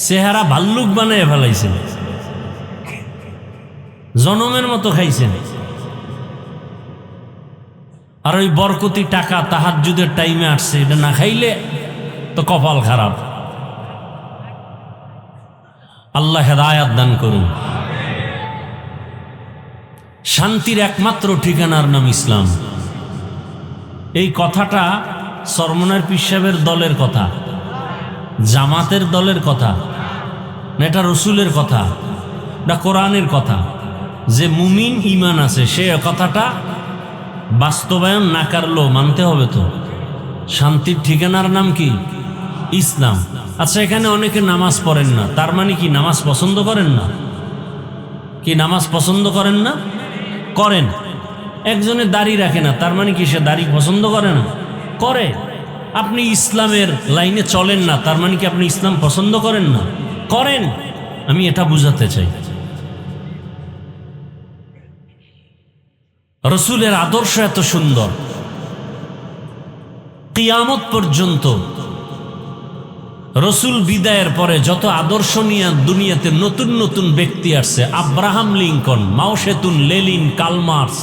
চেহারা ভাল্লুক বানায় ফেলাইছেন, জনমের মতো খাইছেন। আর ওই বরকতি টাকা তাহাজ্জুদের টাইমে আসছে, এটা না খাইলে তো কপাল খারাপ। আল্লাহ হেদায়াত দান করুন। শান্তির একমাত্র ঠিকানার নাম ইসলাম। এই কথাটা সরমনের পীর সাহেবের দলের কথা, জামাতের দলের কথা না, এটা রসুলের কথা, না কোরআনের কথা। যে মুমিন ঈমান আছে সে কথাটা বাস্তবায়ন না করলেও মানতে হবে। তো শান্তির ঠিকানার নাম কি? ইসলাম। আচ্ছা, এখানে অনেকে নামাজ পড়েন না, তার মানে কি নামাজ পছন্দ করেন না? কি নামাজ পছন্দ করেন না? করেন। একজনে দাড়ি রাখে না, তার মানে কি সে দাড়ি পছন্দ করে না? করে। আপনি ইসলামের লাইনে চলেন না, তার মানে কি আপনি ইসলাম পছন্দ করেন না? করেন। আমি এটা বুঝাতে চাই। রসুলের আদর্শ এত সুন্দর, কিয়ামত পর্যন্ত রসুল বিদায়ের পরে যত আদর্শ নিয়ে দুনিয়াতে নতুন নতুন ব্যক্তি আসছে, আব্রাহাম লিঙ্কন, মাও সেতুন, লেনিন, কার্ল মার্কস,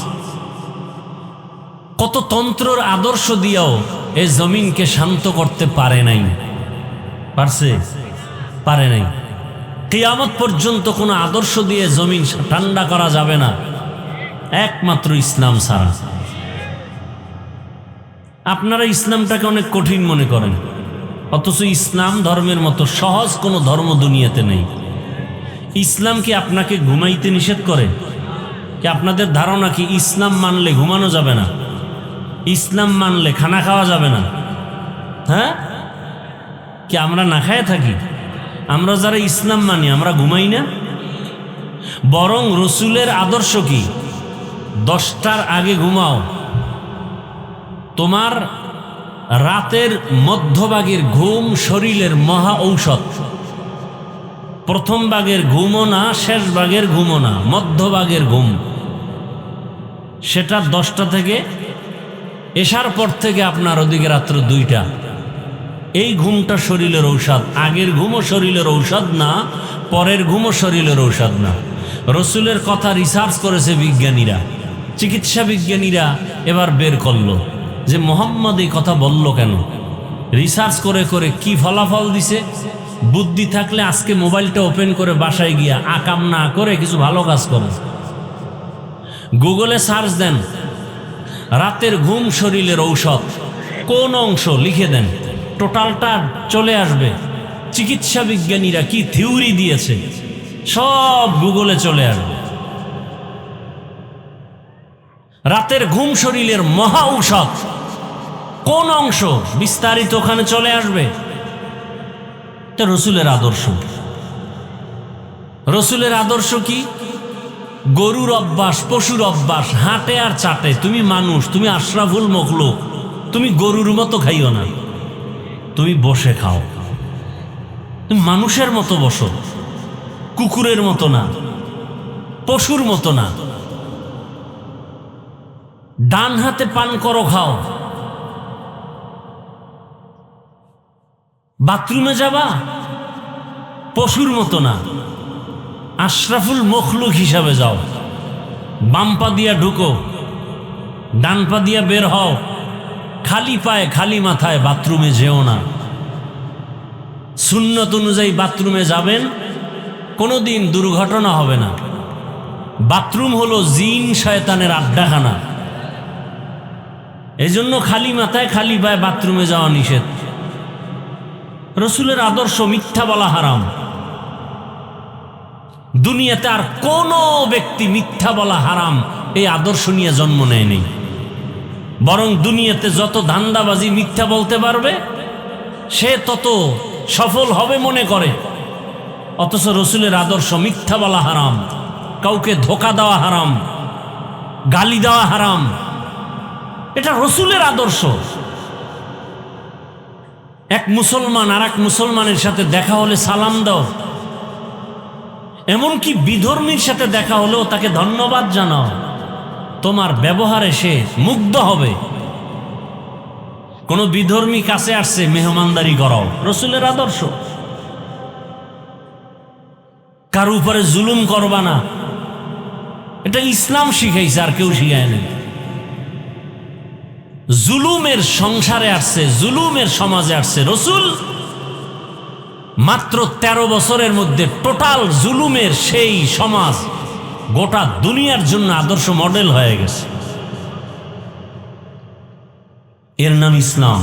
কত তন্ত্রর আদর্শ দিয়েও এই জমিনকে শান্ত করতে পারে নাই। পারছে? পারে নাই। কিয়ামত পর্যন্ত কোনো আদর্শ দিয়ে জমিন ঠান্ডা করা যাবে না, একমাত্র ইসলাম ছাড়া। আপনারা ইসলামটাকে অনেক কঠিন মনে করেন, অথচ ইসলাম ধর্মের মতো সহজ কোনো ধর্ম দুনিয়াতে নেই। ইসলাম কি আপনাকে ঘুমাইতে নিষেধ করে? কি আপনাদের ধারণা কি ইসলাম মানলে ঘুমানো যাবে না? ইসলাম মানলে খানা খাওয়া যাবে না? হ্যাঁ, কি আমরা না খায় থাকি? আমরা যারা ইসলাম মানি আমরা ঘুমাই না? বরং রসুলের আদর্শ কি? 10টার আগে ঘুমাও। তোমার রাতের মধ্যভাগের ঘুম শরীরের মহা ঔষধ। প্রথম ভাগের ঘুমও না, শেষ ভাগের ঘুমও না, মধ্যভাগের ঘুম। সেটা 10টা থেকে এশার পর থেকে আপনার ওদিকে রাত্র 2টা। এই ঘুমটা শরীরের ঔষধ। আগের ঘুমও শরীরের ঔষধ না, পরের ঘুমও শরীরের ঔষধ না। রসুলের কথা রিসার্চ করেছে বিজ্ঞানীরা, চিকিৎসা বিজ্ঞানীরা এবার বের করলো যে মোহাম্মদ এই কথা বলল কেন। রিসার্চ করে করে কি ফলাফল দিছে। বুদ্ধি থাকলে আজকে মোবাইলটা ওপেন করে বাসায় গিয়া আকাম না করে কিছু ভালো কাজ করে গুগলে সার্চ দেন, রাতের ঘুম শরীরের ঔষধ, কোন অংশ লিখে দেন, টোটালটা চলে আসবে। চিকিৎসা বিজ্ঞানীরা কি থিওরি দিয়েছে সব গুগলে চলে আসবে। রাতের ঘুম শরীরের মহা ঔষধ, কোন অংশ বিস্তারিত ওখানে চলে আসবে। এটা রসুলের আদর্শ। রসুলের আদর্শ কি? গরুর অভ্যাস, পশুর অভ্যাস, হাঁটে আর চাটে। তুমি মানুষ, তুমি আশরাফুল মখলুক, তুমি গরুর মতো খাইও না, তুমি বসে খাও। তুমি মানুষের মতো বসো, কুকুরের মতো না, পশুর মতো না। ডান হাতে পান করো, খাও। বাথরুমে যাবা, পশুর মতো না, আশরাফুল মখলুক হিসাবে যাও। বাম পা দিয়া ঢুকো, ডান পা দিয়া বের হও। খালি পায়ে খালি মাথায় বাথরুমে যেও না। সুন্নত অনুযায়ী বাথরুমে যাবেন, কোনোদিন দুর্ঘটনা হবে না। বাথরুম হলো জিন শয়তানের আড্ডাখানা, এজন্য খালি মাথায় খালি পায়ে বাথরুমে যাওয়া নিষেধ। রসুলের আদর্শ মিথ্যা বলা হারাম। দুনিয়াতে আর কোন ব্যক্তি মিথ্যা বলা হারাম এই আদর্শ নিয়ে জন্ম নেয়নি। বরং দুনিয়াতে যত ধান্দাবাজি মিথ্যা বলতে পারবে সে তত সফল হবে মনে করে। অথচ রসুলের আদর্শ মিথ্যা বলা হারাম, কাউকে ধোঁকা দেওয়া হারাম, গালি দেওয়া হারাম। এটা রসুলের আদর্শ। এক মুসলমান আর এক মুসলমানের সাথে দেখা হলে সালাম দাও, এমনকি বিধর্মীর সাথে দেখা হলেও তাকে ধন্যবাদ জানাও। তোমার ব্যবহারে সে মুগ্ধ হবে। কোন বিধর্মী কাছে আসছে, মেহমানদারি করাও, রসুলের আদর্শ। কারো উপরে জুলুম করবা না, এটা ইসলাম শিখাইছে, আর কেউ শিখায় না। জুলুমের সংসারে আসছে, জুলুমের সমাজে আসছে রসুল। মাত্র 13 বছরের মধ্যে টোটাল জুলুমের সেই সমাজ গোটা দুনিয়ার জন্য আদর্শ মডেল হয়ে গেছে। এর নাম ইসলাম।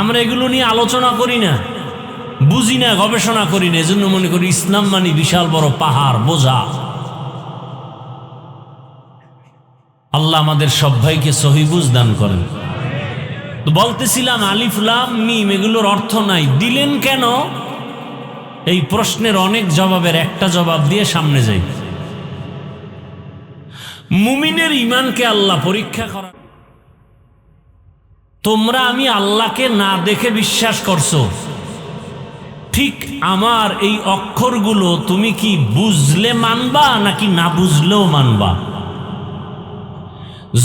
আমরা এগুলো নিয়ে আলোচনা করি না, বুঝি না, গবেষণা করি না, এজন্য মনে করি ইসলাম মানে বিশাল বড় পাহাড় বোঝা। আল্লাহ আমাদের সব ভাইকে সহি বুঝ দান করেন। তো বলতেছিলাম আলিফ লাম মিম এগুলোর অর্থ নাই, দিলেন কেন? এই প্রশ্নের অনেক জবাবের একটা জবাব দিয়ে সামনে যাই। মুমিনের ঈমানকে আল্লাহ পরীক্ষা করা। তোমরা আমি আল্লাহকে না দেখে বিশ্বাস করছো, ঠিক আমার এই অক্ষরগুলো তুমি কি বুঝলে মানবা নাকি না বুঝলেও মানবা?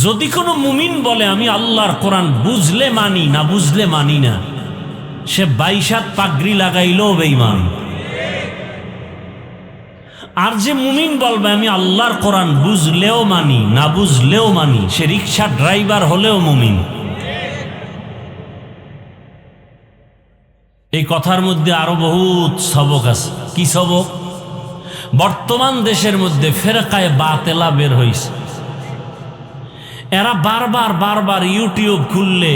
যদি কোনো মুমিন বলে আমি আল্লাহর কোরআন বুঝলে মানি, না বুঝলে মানি না, সে 22 হাত পাগড়ি লাগাইলেও বেঈমান। আর যে মুমিন বলবে আমি আল্লাহর কোরআন বুঝলেও মানি, না বুঝলেও মানি, সে রিক্সা ড্রাইভার হলেও মুমিন। এই কথার মধ্যে আরো বহুত সবক আছে। কি সবক? বর্তমান দেশের মধ্যে ফেরকায়ে বাতেলা বের হইছে। এরা বারবার ইউটিউব খুললে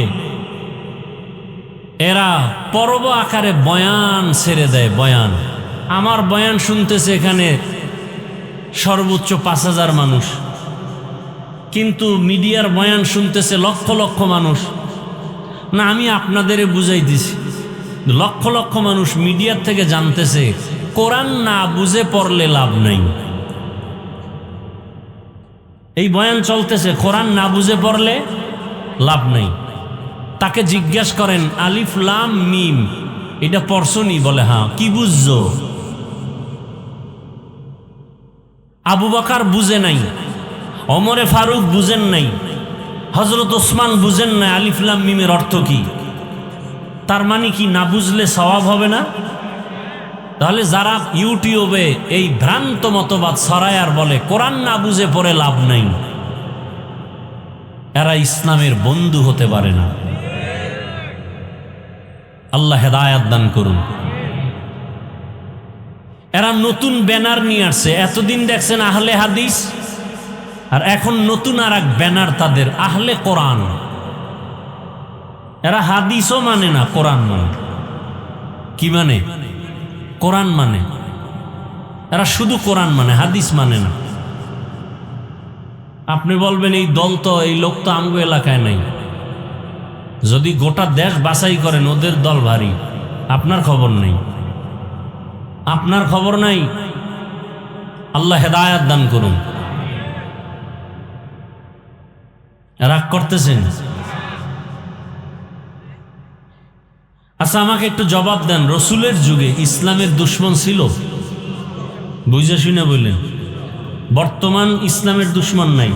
এরা পর্ব আকারে বয়ান ছেড়ে দেয়। বয়ান, আমার বয়ান শুনতেছে এখানে সর্বোচ্চ 5000 মানুষ, কিন্তু মিডিয়ার বয়ান শুনতেছে লক্ষ লক্ষ মানুষ। না, আমি আপনাদের বুঝাই দিছি, লক্ষ লক্ষ মানুষ মিডিয়ার থেকে জানতেছে কোরআন না বুঝে পড়লে লাভ নাই। এই বয়ান চলতেছে, কোরআন না বুঝে পড়লে লাভ নাই। তাকে জিজ্ঞাসা করেন আলিফ লাম মিম এটা পড়ছনি? বলে হ্যাঁ। কি বুঝছো? আবু বকর বুঝে নাই, ওমরে ফারুক বুঝেন নাই, হযরত ওসমান বুঝেন নাই আলিফ লাম মিমের অর্থ কি। তার মানে কি না বুঝলে সওয়াব হবে না? তাহলে যারা ইউটিউবে এই ভ্রান্ত মতবাদ ছড়ায় আর বলে কোরআন না বুঝে পড়ে লাভ নাই, এরা ইসলামের বন্ধু হতে পারে না। আল্লাহ হেদায়েত দান করুন। এরা নতুন ব্যানার নিয়ে আসছে। এতদিন দেখছেন আহলে হাদিস, আর এখন নতুন আর এক ব্যানার তাদের আহলে কোরআন। এরা হাদিসও মানে না, কোরআন মানে। কি মানে? কোরআন মানে। এরা শুধু কোরআন মানে, হাদিস মানে না। আপনি বলবেন এই দল তো, এই লোক তো আমগো এলাকায় নাই। যদি গোটা দেশ বাছাই করেন ওদের দল ভারী, আপনার খবর নেই, আপনার খবর নাই। আল্লাহ হেদায়েত দান করুন। রাগ করতেছেন? আচ্ছা, আমাকে একটু জবাব দেন, রসুলের যুগে ইসলামের দুশ্মন ছিল? বুঝে শুনে বললেন। বর্তমান ইসলামের দুশ্মন নাই।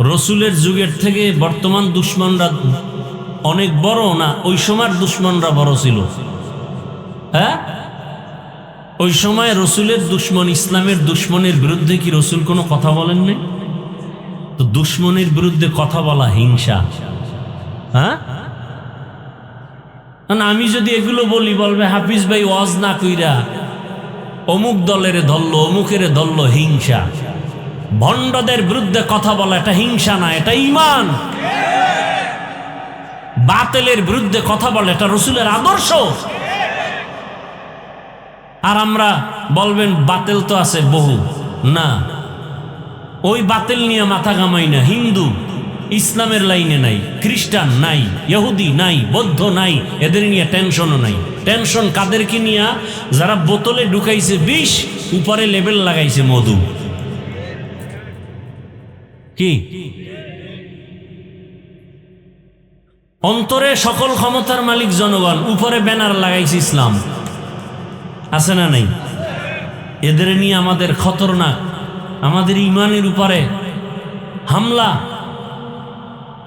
রসুলের যুগের থেকে বর্তমান দুশ্মনরা অনেক বড় না? ওই সময়ের দুশ্মনরা বড় ছিল? হ্যাঁ, ওই সময় রসুলের দুশ্মন, ইসলামের দুশ্মনের বিরুদ্ধে কি রসুল কোনো কথা বলেন নাই? তো দুশ্মনের বিরুদ্ধে কথা বলা হিংসা। হ্যাঁ, আমি যদি এগুলো বলি বলবে হাফিজ ভাই ওয়াজ না কইরা অমুক দলের ধরলো, অমুকের ধরলো, হিংসা। ভণ্ডদের বিরুদ্ধে কথা বলা এটা হিংসা না, এটা ঈমান। বাতিলের বিরুদ্ধে কথা বলা এটা রসুলের আদর্শ। আর আমরা বলবেন বাতিল তো আছে বহু, না, ওই বাতিল নিয়ে মাথা ঘামাই না। হিন্দু ইসলামের লাইনে নাই, খ্রিস্টান নাই, ইহুদি নাই, বৌদ্ধ নাই, এদের নিয়ে টেনশনও নাই। টেনশন কাদেরকে নিয়ে? যারা বোতলে ঢুকাইছে বিষ, উপরে লেবেল লাগাইছে মধু। কি অন্তরে সকল ক্ষমতার মালিক জনগণ, উপরে ব্যানার লাগাইছে ইসলাম, আছে না নাই? এদের নিয়ে আমাদের খতরনাক, আমাদের ইমানের উপরে হামলা।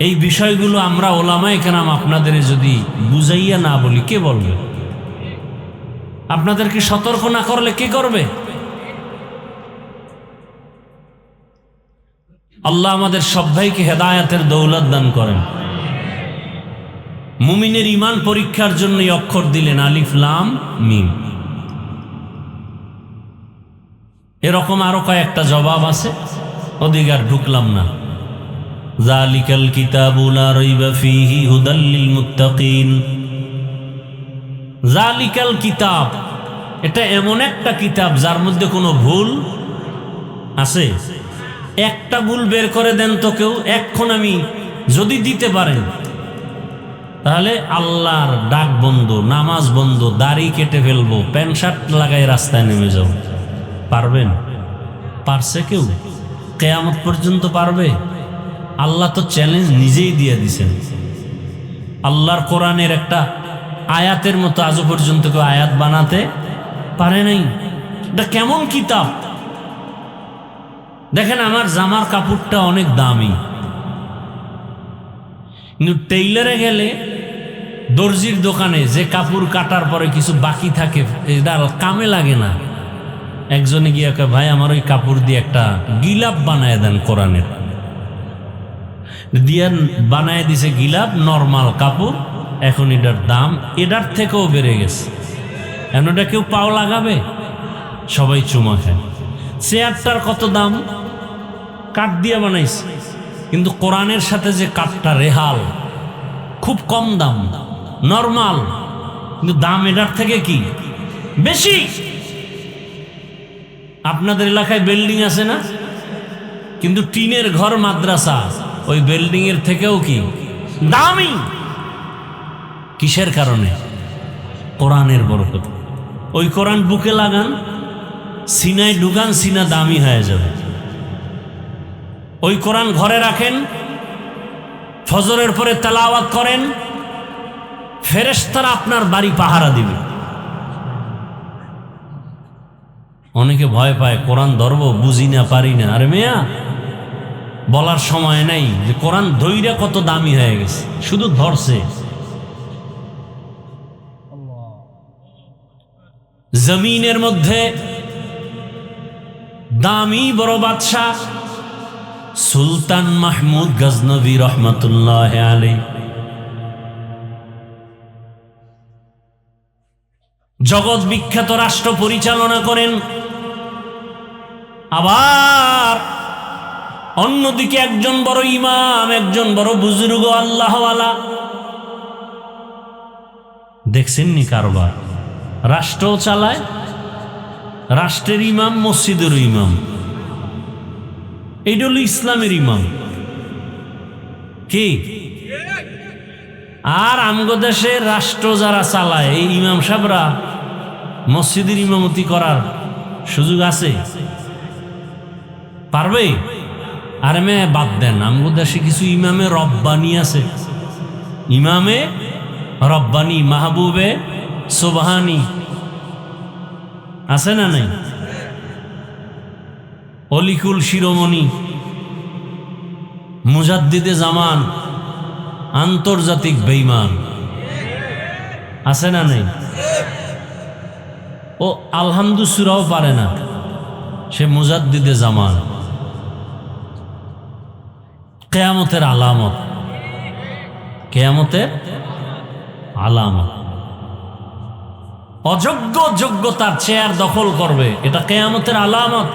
এই বিষয়গুলো আমরা ওলামায়ে কেরাম আপনাদের যদি বুঝাইয়া না বলি কে বলবে? আপনাদেরকে সতর্ক না করলে কে করবে? আল্লাহ আমাদের সব ভাইকে হেদায়েতের দৌলত দান করেন। মুমিনের ঈমান পরীক্ষার জন্য এই অক্ষর দিলেন আলিফ লাম মিম। এরকম আরো কয়েকটা জবাব আছে, ওদিকে আর ঢুকলাম না। যালিকাল কিতাবু লা রাইবা ফীহি হুদাল লিল মুত্তাকিন। যালিকাল কিতাব, এটা এমন একটা কিতাব যার মধ্যে কোনো ভুল আছে? একটা ভুল বের করে দেন তো কেউ, এখন আমি যদি দিতে পারেন তাহলে আল্লাহর ডাক বন্ধ, নামাজ বন্ধ, দাড়ি কেটে ফেলবো, প্যান্ট শার্ট লাগাই রাস্তায় নেমে যাও, পারবেন? পারছে কেউ? কিয়ামত পর্যন্ত পারবে? আল্লাহ তো চ্যালেঞ্জ নিজেই দিয়ে দিছেন। আল্লাহর কোরআনের একটা আয়াতের মতো আজও পর্যন্ত কেউ আয়াত বানাতে পারে নাই। এটা কেমন কিতাব? দেখেন, আমার জামার কাপড়টা অনেক দামি, কিন্তু টেইলারে গেলে, দর্জির দোকানে যে কাপড় কাটার পরে কিছু বাকি থাকে, এটা কামে লাগে না। একজনে গিয়ে কয়, ভাই আমার ওই কাপড় দিয়ে একটা গিলাপ বানায় দেন কোরআনের। দিয়ে বানায় দিছে গিলাপ, নর্মাল কাপড়। এখন এটার দাম এটার থেকেও বেড়ে গেছে। এখন ওটা কেউ পাও লাগাবে? সবাই চুমা খায়। চেয়ারটার কত দাম? কাঠ দিয়ে বানাইছে, কিন্তু কোরআনের সাথে যে কাঠটা রেহাল, খুব কম দাম, নর্মাল, কিন্তু দাম এটার থেকে কি বেশি। আপনাদের এলাকায় বিল্ডিং আছে না, কিন্তু টিনের ঘর, মাদ্রাসা ওই বিল্ডিং এর থেকেও কি দামি। কিসের কারণে? কোরআনের বরকত। ওই কোরআন বুকে লাগান, সিনায় ঢুকান, সিনা দামি হয়ে যাবে। ওই কোরআন ঘরে রাখেন, ফজরের পরে তেলাওয়াত করেন, ফেরেশতারা আপনার বাড়ি পাহারা দিবে। অনেকে ভয় পায়, কোরআন ধরবো, বুঝি না, পারি না। আরে মেয়া, বলার সময় নাই যে কোরআন ধইরা কত দামি হয়ে গেছে, শুধু ধরছে। জমিনের মধ্যে দামি বড় বাদশাহ সুলতান মাহমুদ গজনভী রহমতুল্লাহ আলাইহি জগৎ বিখ্যাত রাষ্ট্র পরিচালনা করেন। আবার অন্যদিকে একজন বড় ইমাম, একজন বড় বুজুর্গ আল্লাহওয়ালা। দেখছেন নি কারবার? রাষ্ট্রও চালায়, রাষ্ট্রের ইমাম, মসজিদের ইমাম। এইটা হলো ইসলামের ইমাম। কি? আর আমগো দেশে রাষ্ট্র যারা চালায়, এই ইমাম সাহেবরা মসজিদের ইমামতি করার সুযোগ আছে? পারবে? আরে মে বাদ দেন, আমগো দেশে কিছু ইমামে রব্বানি আছে। ইমামে রব্বানি, মাহবুবে সুবহানি আছে না নাই? অলিকুল শিরোমণি, মুজাদ্দিদে জামান, আন্তর্জাতিক বেঈমান আছে না নাই? ও আলহামদু সূরাও পারে না, সে মুজাদ্দিদে জামান। কিয়ামতের আলামত, কিয়ামতের আলামত। অযোগ্য যোগ্যতার চেয়ার দখল করবে, এটা কিয়ামতের আলামত।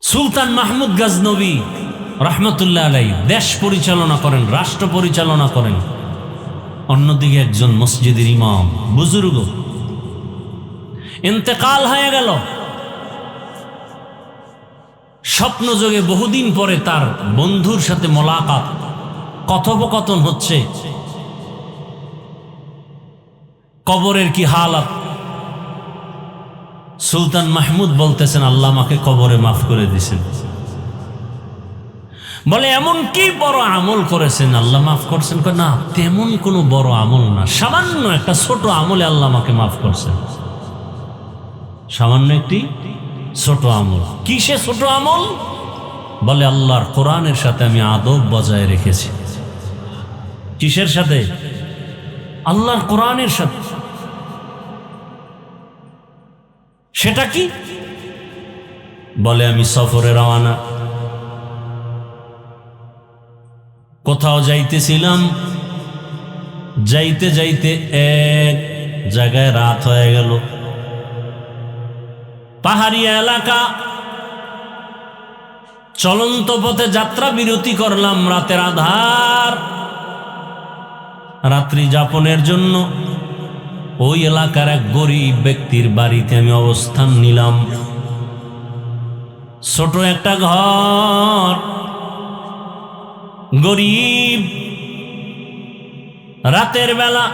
সুলতান মাহমুদ গজনভী রহমতুল্লাহ আলাইহি দেশ পরিচালনা করেন, রাষ্ট্র পরিচালনা করেন। অন্যদিকে একজন মসজিদের ইমাম, বুজুর্গ, ইন্তেকাল হয়ে গেল। স্বপ্ন যোগে বহুদিন পরে তার বন্ধুর সাথে মোলাকাত, কথোপকথন হচ্ছে। কবরের কি হালাত। সুলতান মাহমুদ বলতেছেন, আল্লাহ আমাকে কবরে মাফ করে দিয়েছেন। বলে এমন কি বড় আমল করেছেন আল্লাহ মাফ করছেন? না, তেমন কোনো বড় আমল না, সামান্য একটা ছোট আমলে আল্লাহ আমাকে মাফ করছেন। সামান্য একটি ছোট আমল। কিসে ছোট আমল? বলে আল্লাহর কোরআনের সাথে আমি আদব বজায় রেখেছি। কিসের সাথে? আল্লাহর কোরআনের সাথে। সেটা কি? বলে আমি সফরে রওনা, কোথাও যাইতেছিলাম, যাইতে যাইতে এক জায়গায় রাত হয়ে গেল। পাহাড়ি এলাকা, চলন্ত পথে যাত্রা বিরতি করলাম। রাতের আধার, রাত্রি যাপনের জন্য ওই এলাকার এক গরিব ব্যক্তির বাড়িতে আমি অবস্থান নিলাম। ছোট একটা ঘর, গরিব। রাতের বেলা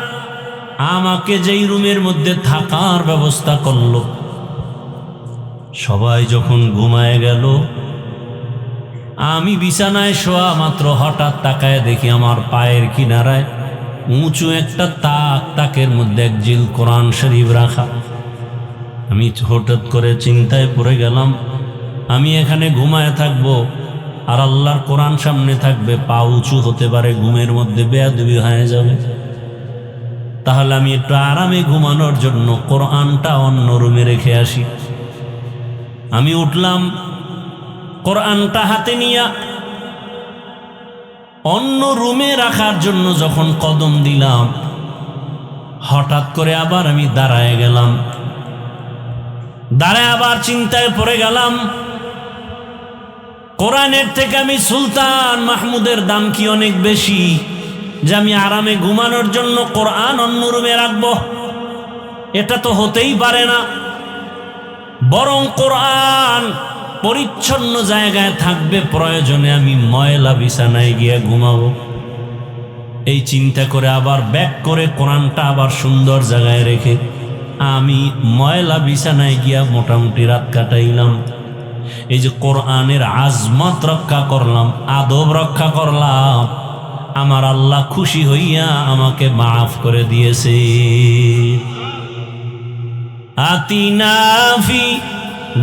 আমাকে যেই রুমের মধ্যে থাকার ব্যবস্থা করলো, সবাই যখন ঘুমায় গেল, আমি বিছানায় শোয়া মাত্র হঠাৎ তাকায় দেখি আমার পায়ের কিনারায় উঁচু একটা তাক, তাকের মধ্যে এক জিল কোরআন শরীফ রাখা। আমি হঠাৎ করে চিন্তায় পড়ে গেলাম, আমি এখানে ঘুমায় থাকবো আর আল্লাহর কোরআন সামনে থাকবে, পা উঁচু হতে পারে, ঘুমের মধ্যে বেয়াদবি হয়ে যাবে। তাহলে আমি একটু আরামে ঘুমানোর জন্য কোরআনটা অন্য রুমে রেখে আসি। আমি উঠলাম, কোরআনটা হাতে নিয়ে অন্য রুমে রাখার জন্য যখন কদম দিলাম, হঠাৎ করে আবার আমি দাঁড়ায় গেলাম। দাঁড়ায় আবার চিন্তায় পড়ে গেলাম, কোরআনের থেকে আমি সুলতান মাহমুদের দাম কি অনেক বেশি যে আমি আরামে ঘুমানোর জন্য কোরআন অন্য রুমে রাখবো? এটা তো হতেই পারে না। বরং কোরআন পরিচ্ছন্ন জায়গায় থাকবে, প্রয়োজনে আমি ময়লা বিছানায় গিয়ে ঘুমাবো। এই চিন্তা করে আবার ব্যাক করে কোরআনটা আবার সুন্দর জায়গায় রেখে আমি ময়লা বিছানায় গিয়া মোটামুটি রাত কাটাইলাম। এই যে কোরআনের আজমত রক্ষা করলাম, আদব রক্ষা করলাম, আমার আল্লাহ খুশি হইয়া আমাকে মাফ করে দিয়েছে। আতিনা ফি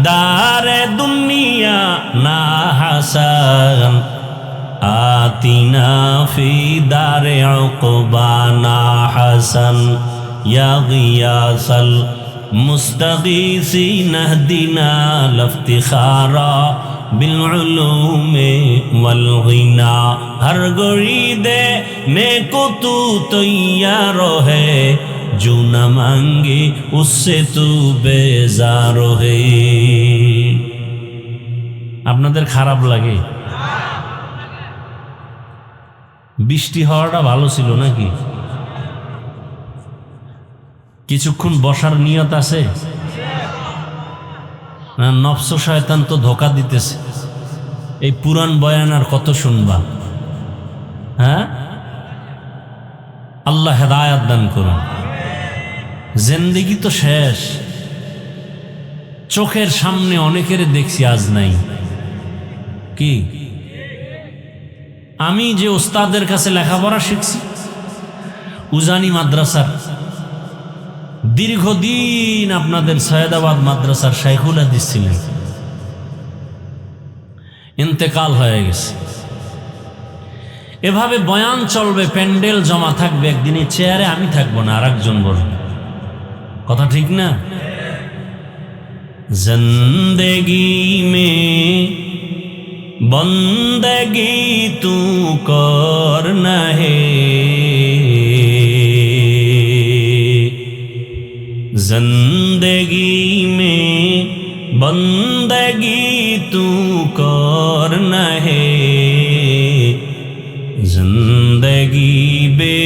দারে দুনিয়া না হাসান, আতিনা ফি দারে উকবা না হাসান, ইয়া গিয়াসাল মুস্তাগীসিন ইহদিনা লিফতিখারা বিল উলুমে ওয়াল গিনা। হর গরিদে নেকো তু তৈয়ার হে, जो न मांगे उससे तू बेजार है। আপনাদের খারাপ লাগে? বৃষ্টি হওয়াটা ভালো ছিল নাকি? কিছুক্ষণ বসার নিয়ত আছে? না, নফস শয়তান তো ধোকা দিতেছে। এই পুরান বয়ান আর কত শুনবা? হ্যাঁ, আল্লাহ হেদায়েত দান করুন। জিন্দেগি তো শেষ। চোখের সামনে অনেকের দেখছি, আজ নাই। কি আমি যে ওস্তাদের কাছে লেখাপড়া শিখছি, উজানি মাদ্রাসার দীর্ঘদিন আপনাদের সৈয়দাবাদ মাদ্রাসার শাইখুল হাদিস ছিলেন, ইন্তেকাল হয়ে গেছে। এভাবে বয়ান চলবে, প্যান্ডেল জমা থাকবে, একদিন চেয়ারে আমি থাকবো না, আর একজন বলবে। কথা ঠিক না? জিন্দেগি মে বন্দগি তু করনা হে, जिंदगी में बंदगी तू करना है, जिंदगी बे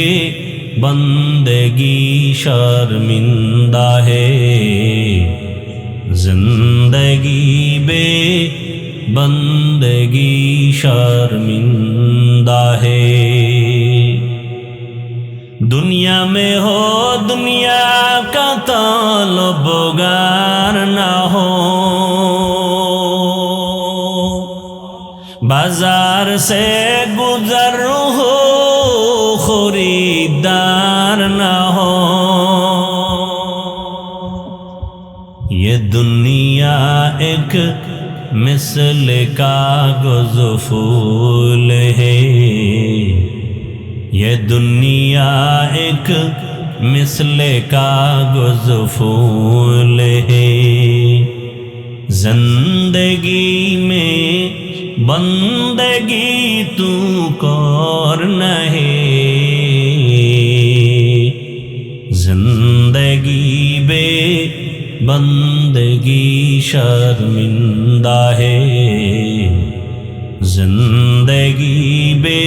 बंदगी शर्मिंदा है, जिंदगी बे बंदगी शर्मिंदा है। दुनिया में हो दुनिया का तलबगार ना हो, बाजार से गुजर हो खरीदार ना हो। ये दुनिया एक मिसल कागज़ फूल है, ये दुनिया एक मिसल कागज़ फूल है। जिंदगी में बंदगी तू कर नहीं, जिंदगी बे बंदगी शर्मिंदा है, जिंदगी बे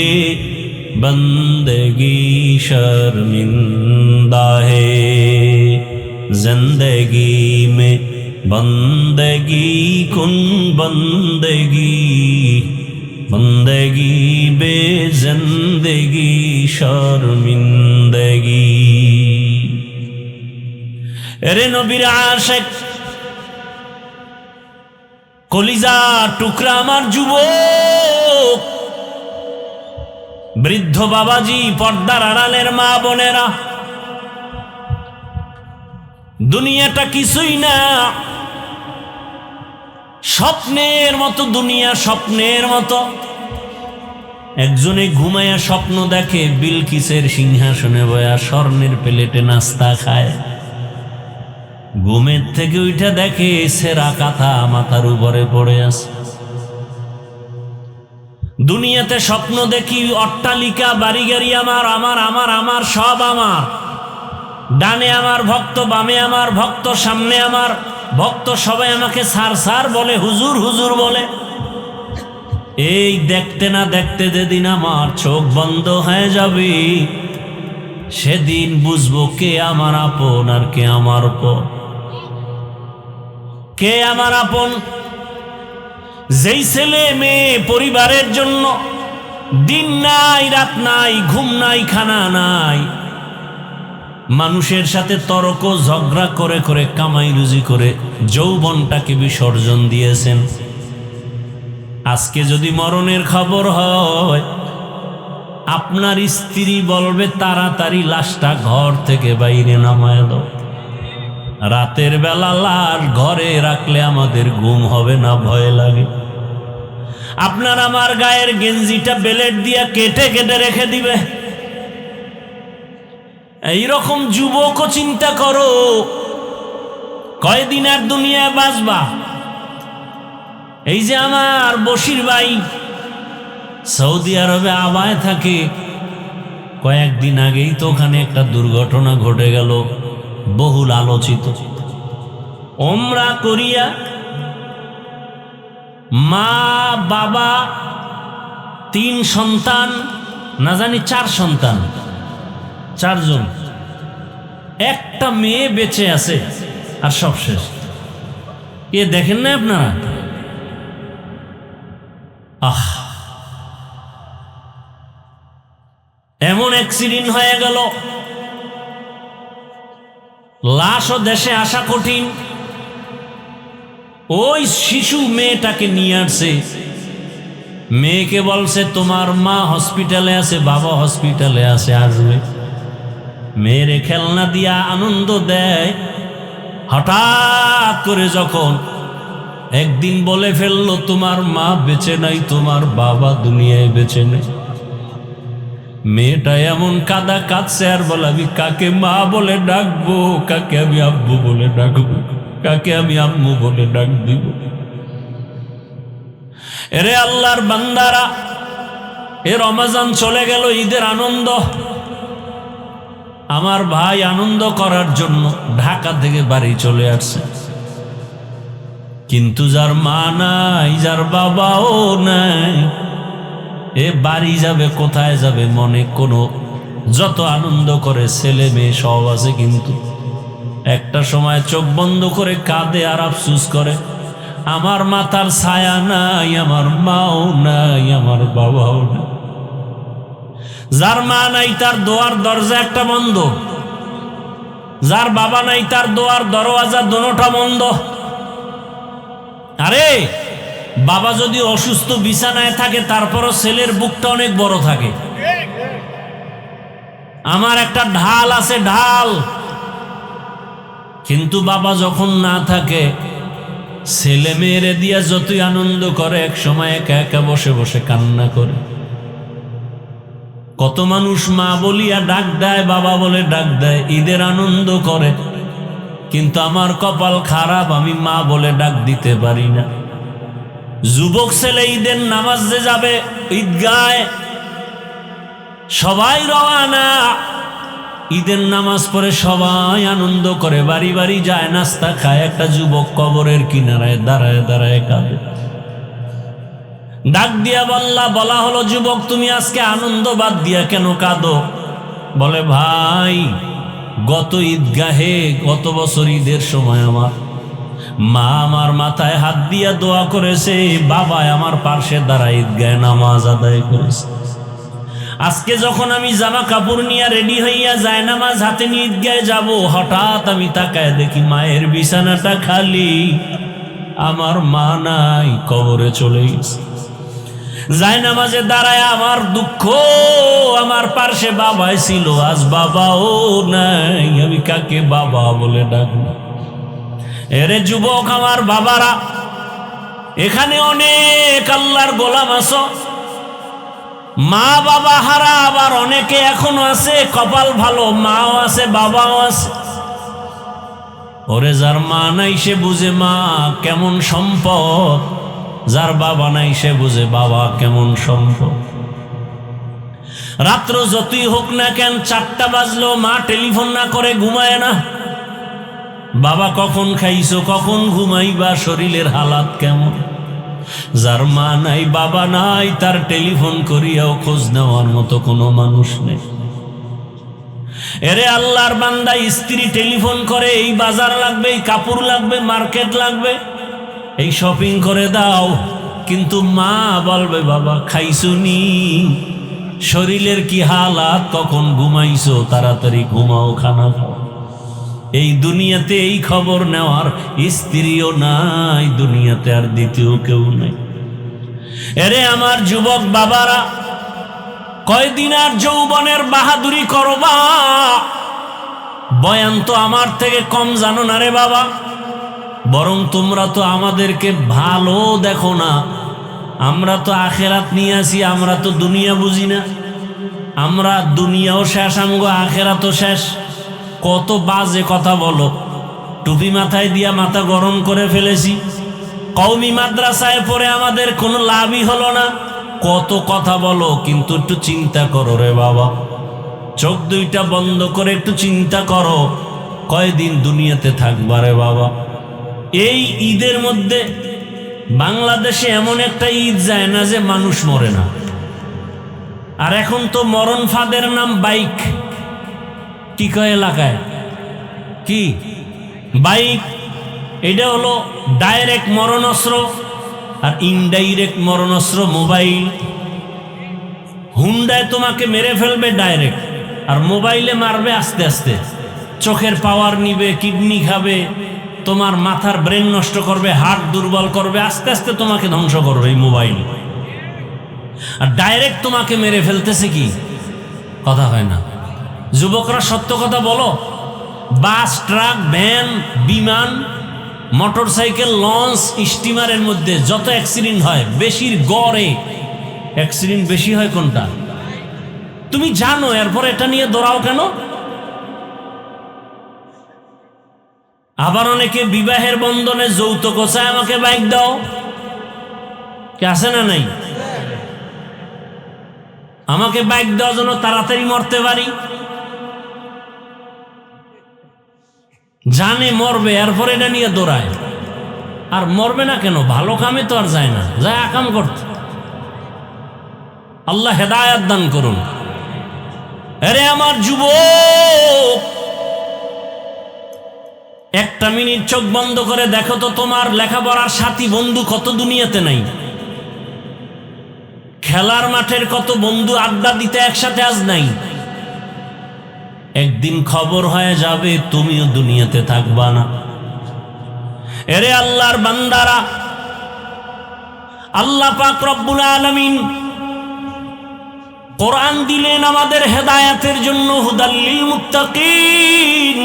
बंदगी शर्मिंदा है। जिंदगी में बंदगी कुन बंदगी, बंदगी बे जिंदगी शर्मिंदगी। এরে নবীর আশিক কলিজা টুকরা আমার যুবক বৃদ্ধ বাবাজি, পর্দার আড়ালের মা বোনেরা, দুনিয়াটা কিছুই না, স্বপ্নের মতো দুনিয়া, স্বপ্নের মতো। একজনে ঘুমায়া স্বপ্ন দেখে বিলকিসের সিংহাসনে বয়া স্বর্ণের প্লেটে নাস্তা খায়। ঘুমের থেকে উঠা দেখে সেরা কাঁথা মাথার উপরে পড়ে আছে। দুনিয়াতে স্বপ্ন দেখি অট্টালিকা বাড়ি গাড়ি আমার, আমার আমার আমার সব আমার। ডানে আমার ভক্ত, বামে আমার ভক্ত, সামনে আমার ভক্ত, সবাই আমাকে স্যার স্যার বলে, হুজুর হুজুর বলে। এই দেখতে না দেখতে যেদিন আমার চোখ বন্ধ হয়ে যাবে, সেদিন বুঝবো কে আমার আপন আর কে আমার পর। কে আমার আপন? যেই ছেলে মেয়ে পরিবারের জন্য দিন নাই রাত নাই, ঘুম নাই খানা নাই, মানুষের সাথে তর্ক ঝগড়া করে করে কামাই রুজি করে যৌবনটাকে বিসর্জন দিয়েছেন। আজকে যদি মরণের খবর হয়, আপনার স্ত্রী বলবে তাড়াতাড়ি লাশটা ঘর থেকে বাইরে নামায় দাও। রাতের বেলা লাশ ঘরে রাখলে আমাদের ঘুম হবে না, ভয় লাগে। আপনার আমার গায়ের গেঞ্জিটা বেলেট দিয়া কেটে কেটে রেখে দিবে। এইরকম যুবকও চিন্তা করো, কয়দিন আর দুনিয়ায় বাঁচবা। এই যে আমার বশির ভাই সৌদি আরবে আবায় থাকে, কয়েকদিন আগেই তো ওখানে একটা দুর্ঘটনা ঘটে গেল, বহুল আলোচিত। ওমরা করিয়া মা বাবা 3 সন্তান, না জানি 4 সন্তান, 4 জন, একটা মেয়ে বেঁচে আছে আর সব শেষ। এ দেখেন না আপনারা? এমন অ্যাক্সিডেন্ট হয়ে গেল, লাশও দেশে আসা কঠিন। ওই শিশু মেয়েটাকে নিয়ে আসছে, মেয়েকে বলছে তোমার মা হসপিটালে আছে, বাবা হসপিটালে আছে, আসবে। মেয়েরে খেলনা দিয়া আনন্দ দেয়। হঠাৎ করে যখন একদিন বলে ফেললো তোমার মা বেঁচে নাই, তোমার বাবা দুনিয়ায় বেঁচে নেই, মেয়েটা এমন কাদা কাঁদছে আর বলে আমি কাকে মা বলে ডাকবো, কাকে আমি আব্বু বলে ডাকবো, কাকে আমি আম্মু বলে ডাক দিব। এরে আল্লাহর বান্দারা, এ রমজান চলে গেল, ঈদের আনন্দ। আমার ভাই আনন্দ করার জন্য ঢাকা থেকে বাড়ি চলে আসছে, কিন্তু যার মা নাই, যার বাবাও নাই, এ বাড়ি যাবে কোথায় যাবে? মনে কোনো যত আনন্দ করে ছেলে মেয়ে সব আছে, কিন্তু একটা সময় চোখ বন্ধ করে কাঁদে আর আফসুস করে, আমার মাথার ছায়া নাই, আমার মাও নাই, আমার বাবাও নাই। যার মা নাই তার দোয়ার দরজা একটা বন্ধ, যার বাবা নাই তার দোয়ার দরওয়াজা দোনোটা বন্ধ। আরে বাবা যদি অসুস্থ বিছানায় থাকে তারপরও ছেলের বুকটা অনেক বড় থাকে। আমার একটা ঢাল আছে, ঢাল, কিন্তু বাবা যখন না থাকে ছেলে মেয়েরে দিয়া যতই আনন্দ করে এক সময় একা একা বসে বসে কান্না করে। কত মানুষ মা বলিয়া ডাক দেয়, বাবা বলে ডাক দেয়, ঈদের আনন্দ করে, কিন্তু আমার কপাল খারাপ, আমি মা বলে ডাক দিতে পারি না। যুবক ছেলে ঈদের নামাজ যে যাবে ঈদগায়, সবাই রওয়ানা, ঈদের নামাজ পড়ে সবাই আনন্দ করে, বাড়ি বাড়ি যায়, নাস্তা খায়। একটা যুবক কবরের কিনারায় দাঁড়ায় দাঁড়ায় কাঁদে। ডাক দিয়া বলা হলো, যুবক তুমি আজকে আনন্দ বাদ দিয়া কেন কাঁদো? বলে, ভাই গত ঈদগাহে গত বছর ঈদের সময় আমার মা আমার মাথায় হাত দিয়া দোয়া করেছে, বাবা আমার পাশে দাঁড়ায় ঈদগাহে নামাজ আদায় করেছে। আজকে যখন আমি জামা কাপড় নিয়ে রেডি হইয়া যায় নামাজ হাতে নিয়ে ঈদগাহে যাব, হঠাৎ আমি তাকায় দেখি মায়ের বিছানাটা খালি, আমার মা নাই, কবরে চলে গেছে। যায় নামাজে দাঁড়ায় আমার দুঃখ, আমার পাশে বাবাই ছিল, আজ বাবাও নাই, আমি কাকে বাবা বলে ডাকবো? এরে যুবক আমার বাবারা, এখানে অনেক আল্লাহর গোলাম আছো, মা বাবা হারা, আবার অনেকে এখনো আছে, কপাল ভালো, মাও আছে বাবাও আছে। ওরে যার মা নাই সে বুঝে মা কেমন সম্পদ, যার বাবা নাই সে বুঝে বাবা কেমন সম্পদ। রাত্র যতই হোক না কেন 4টা বাজলো মা টেলিফোন না করে ঘুমায় না। বাবা কখন খাইছো, কখন ঘুমাইবা, শরীরের হালাত কেমন? যার মা নাই বাবা নাই তার টেলিফোন করিয়াও খোঁজ নেওয়ার মতো কোনো মানুষ নেই। এরে আল্লাহর বান্দা, স্ত্রী টেলিফোন করে, এই বাজার লাগবে, এই কাপড় লাগবে, মার্কেট লাগবে, এই শপিং করে দাও, কিন্তু মা বলবে বাবা খাইছুনি, শরীরের কি হালাত, কখন ঘুমাইছো, তাড়াতাড়ি ঘুমাও, খানা খাও। এই দুনিয়াতে এই খবর নেওয়ার স্ত্রীও নাই, দুনিয়াতে আর দ্বিতীয় কেউ নাই। এরে আমার যুবক বাবারা, কয়দিন আর যৌবনের বাহাদুরি করবা? বয়ান তো আমার থেকে কম জানো না রে বাবা, বরং তোমরা তো আমাদেরকে ভালো দেখো না। আমরা তো আখেরাত নিয়ে আসি, আমরা তো দুনিয়া বুঝি না। আমরা দুনিয়াও শেষ, আমগো আখেরাতও শেষ। কত বাজে কথা বলো, টুপি মাথায় দিয়া মাথা গরম করে ফেলেছি, কওমি মাদ্রাসায় পড়ে আমাদের কোনো লাভই হলো না। কত কথা বলো, কিন্তু একটু চিন্তা করো রে বাবা, চোখ দুইটা বন্ধ করে একটু চিন্তা করো, কয়দিন দুনিয়াতে থাকবা রে বাবা। এই ঈদের মধ্যে বাংলাদেশে এমন একটা ঈদ যায় না যে মানুষ মরে না। আর এখন তো মরণ ফাঁদের নাম বাইক, কি কয় এলাকায়, কি বাইক? এটা হলো ডাইরেক্ট মরণাস্ত্র, আর ইনডাইরেক্ট মরণাস্ত্র মোবাইল। হুন্ডায় তোমাকে মেরে ফেলবে ডাইরেক্ট, আর মোবাইলে মারবে আস্তে আস্তে, চোখের পাওয়ার নিবে, কিডনি খাবে, তোমার মাথার ব্রেন নষ্ট করবে, হার্ট দুর্বল করবে, আস্তে আস্তে তোমাকে ধ্বংস করবে এই মোবাইল। আর ডাইরেক্ট তোমাকে মেরে ফেলতেছে কি? কথা হয় না। যুবকরা সত্য কথা বলো, বাস, ট্রাক, ভ্যান, বিমান, মোটর সাইকেল, লঞ্চ, স্টিমারের মধ্যে যত অ্যাক্সিডেন্ট হয়, বেশির গড়ে অ্যাক্সিডেন্ট বেশি হয় কোনটা? তুমি জানো, এরপর এটা নিয়ে দৌড়াও কেন? আবার অনেকে বিবাহের বন্ধনে যৌতুক চায়, আমাকে বাইক দাও, কে আছে না নাই? আমাকে বাইক দেওয়ার জন্য তাড়াতাড়ি মরতে পারি। জানে মরবে, এরপর এটা নিয়ে দৌড়ায়। আর মরবে না কেন? ভালো কামে তো আর যায় না, যায় আকাম করতে। আল্লাহ হেদায়াত দান করুন। আরে আমার যুবক, একটা মিনিট চোখ বন্ধ করে দেখো তো, তোমার লেখাপড়ার সাথী বন্ধু কত দুনিয়াতে নাই? খেলার মাঠের কত বন্ধু আড্ডা দিতে একসাথে আজ নাই। একদিন খবর হয়ে যাবে তুমিও দুনিয়াতে থাকবা না। এরে আল্লাহর বান্দারা, আল্লাহ পাক রব্বুল আলামিন কোরআন দিলেন আমাদের হেদায়েতের জন্য, হুদাল লিল মুত্তাকিন।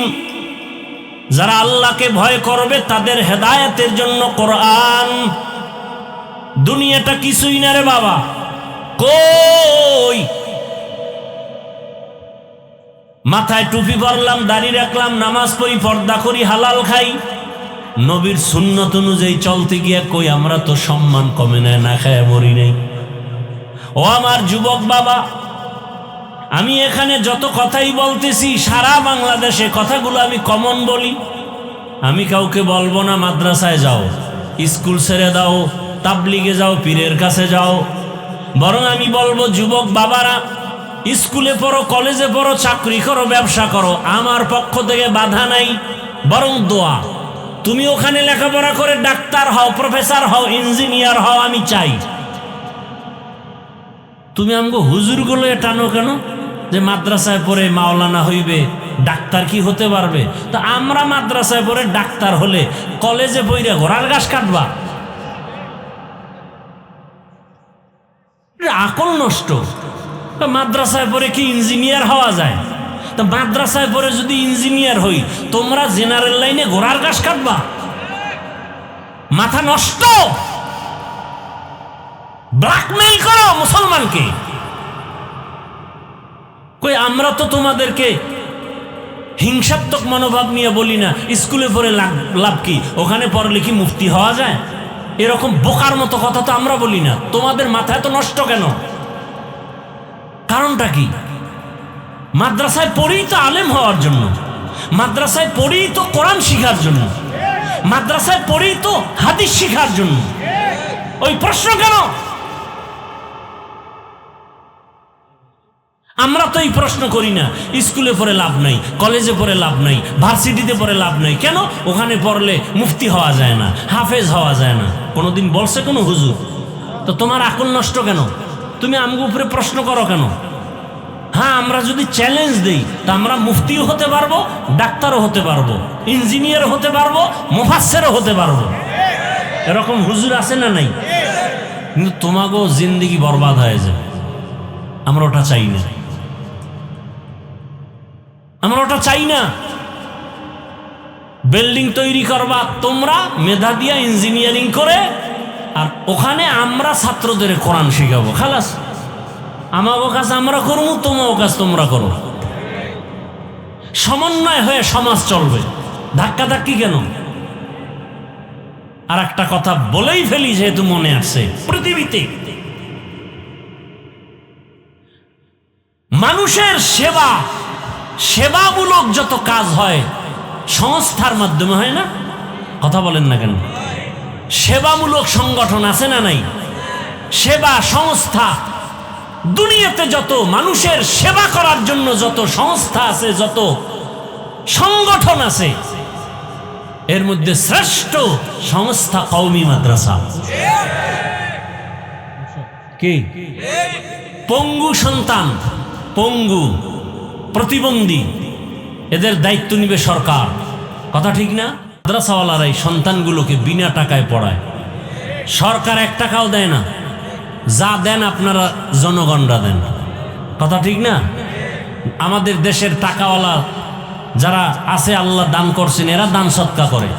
যারা আল্লাহকে ভয় করবে তাদের হেদায়েতের জন্য কোরআন। দুনিয়াটা কিছুই না রে বাবা, কই মাথায় টুপি পরলাম, দাড়ি রাখলাম, নামাজ পড়ি, পর্দা করি, হালাল খাই, নবীর সুন্নত অনুযায়ী চলতে গিয়া কই আমরা তো সম্মান কমে নেয় না খায় মরি নাই। ও আমার যুবক বাবা, আমি এখানে যত কথাই বলতেছি সারা বাংলাদেশে কথাগুলো আমি কমন বলি। আমি কাউকে বলবো না মাদ্রাসায় যাও, স্কুল ছেড়ে দাও, তাবলিগে যাও, পীরের কাছে যাও। বরং আমি বলবো যুবক বাবারা, স্কুলে পড়ো, কলেজে পড়ো, চাকরি করো, ব্যবসা করো, আমার পক্ষ থেকে বাধা নাই, বরং দোয়া। তুমি ওখানে লেখাপড়া করে ডাক্তার হও, প্রফেসর হও, ইঞ্জিনিয়ার হও, আমি চাই। তুমি আমাকে হুজুরগুলো টানো কেন যে মাদ্রাসায় পড়ে মাওলানা হইবে, ডাক্তার কি হতে পারবে? তা আমরা মাদ্রাসায় পড়ে ডাক্তার হলে কলেজে পড়ে ঘোড়ার ঘাস কাটবা? আকল নষ্ট। মাদ্রাসায় পড়ে কি ইঞ্জিনিয়ার হওয়া যায়? তা মাদ্রাসায় পড়ে যদি ইঞ্জিনিয়ার হই, তোমরা জেনারেল লাইনে ঘোড়ার ঘাস কাটবা? মাথা নষ্ট। ব্ল্যাকমেইল করো মুসলমানকে। কই আমরা তো তোমাদেরকে হিংসাত্মক মনোভাব নিয়ে বলি না স্কুলে পড়ে লাভ কি, ওখানে পড়লে কি মুফতি হওয়া যায়? এরকম বোকার মতো কথা তো আমরা বলি না। তোমাদের মাথায় তো নষ্ট কেন? কারণটা কি? মাদ্রাসায় পড়েই তো আলেম হওয়ার জন্য, মাদ্রাসায় পড়েই তো কোরআন শিখার জন্য, মাদ্রাসায় পড়েই তো হাদিস শিখার জন্য। ওই প্রশ্ন কেন? আমরা তো এই প্রশ্ন করি না। স্কুলে পড়ে লাভ নাই, কলেজে পড়ে লাভ নাই, ভার্সিটিতে পড়ে লাভ নাই। কেন? ওখানে পড়লে মুফতি হওয়া যায় না, হাফেজ হওয়া যায় না। কোনোদিন বলছে কোনো হুজুর? তো তোমার আকল নষ্ট কেন? তুমি আমগো উপরে প্রশ্ন করো কেন? হ্যাঁ, আমরা যদি চ্যালেঞ্জ দেই তা আমরা মুফতিও হতে পারবো, ডাক্তারও হতে পারবো, ইঞ্জিনিয়ারও হতে পারবো, মুফাসসিরও হতে পারবো। এরকম হুজুর আছে না নাই? কিন্তু তোমাকেও জিন্দেগি বরবাদ হয়ে যায়। আমরা ওটা চাই না, আমরা ওটা চাই না। বিল্ডিং তৈরি করবা তোমরা মেধা দিয়া, ইঞ্জিনিয়ারিং করে, আর ওখানে আমরা ছাত্রদের কোরআন শিখাবো। খালাস, আমারও কাজ আমরা করবো, তোমারও কাজ তোমরা করো। সমন্বয় হয়ে সমাজ চলবে। ধাক্কাধাক্কি কেন? আর একটা কথা বলেই ফেলি যেহেতু মনে আসছে, পৃথিবীতে মানুষের সেবা, সেবামূলক যত কাজ হয় সংস্থার মাধ্যমে হয় না? কথা বলেন না কেন? সেবামূলক সংগঠন আছে না নাই? সেবা সংস্থা, দুনিয়াতে যত মানুষের সেবা করার জন্য যত সংস্থা আছে, যত সংগঠন আছে, এর মধ্যে শ্রেষ্ঠ সংস্থা কওমি মাদ্রাসা। কি? পঙ্গু সন্তান, পঙ্গু, প্রতিবন্ধী, এদের দায়িত্ব নিবে সরকার। কথা ঠিক না? মাদ্রাসাওয়ালারা এই সন্তানগুলোকে বিনা টাকায় পড়ায়, সরকার 1 টাকাও দেয় না। যা দেন আপনারা জনগণরা দেন। কথা ঠিক না? আমাদের দেশের টাকাওয়ালা যারা আছে, আল্লাহ দান করছেন, এরা দান সৎকা করে,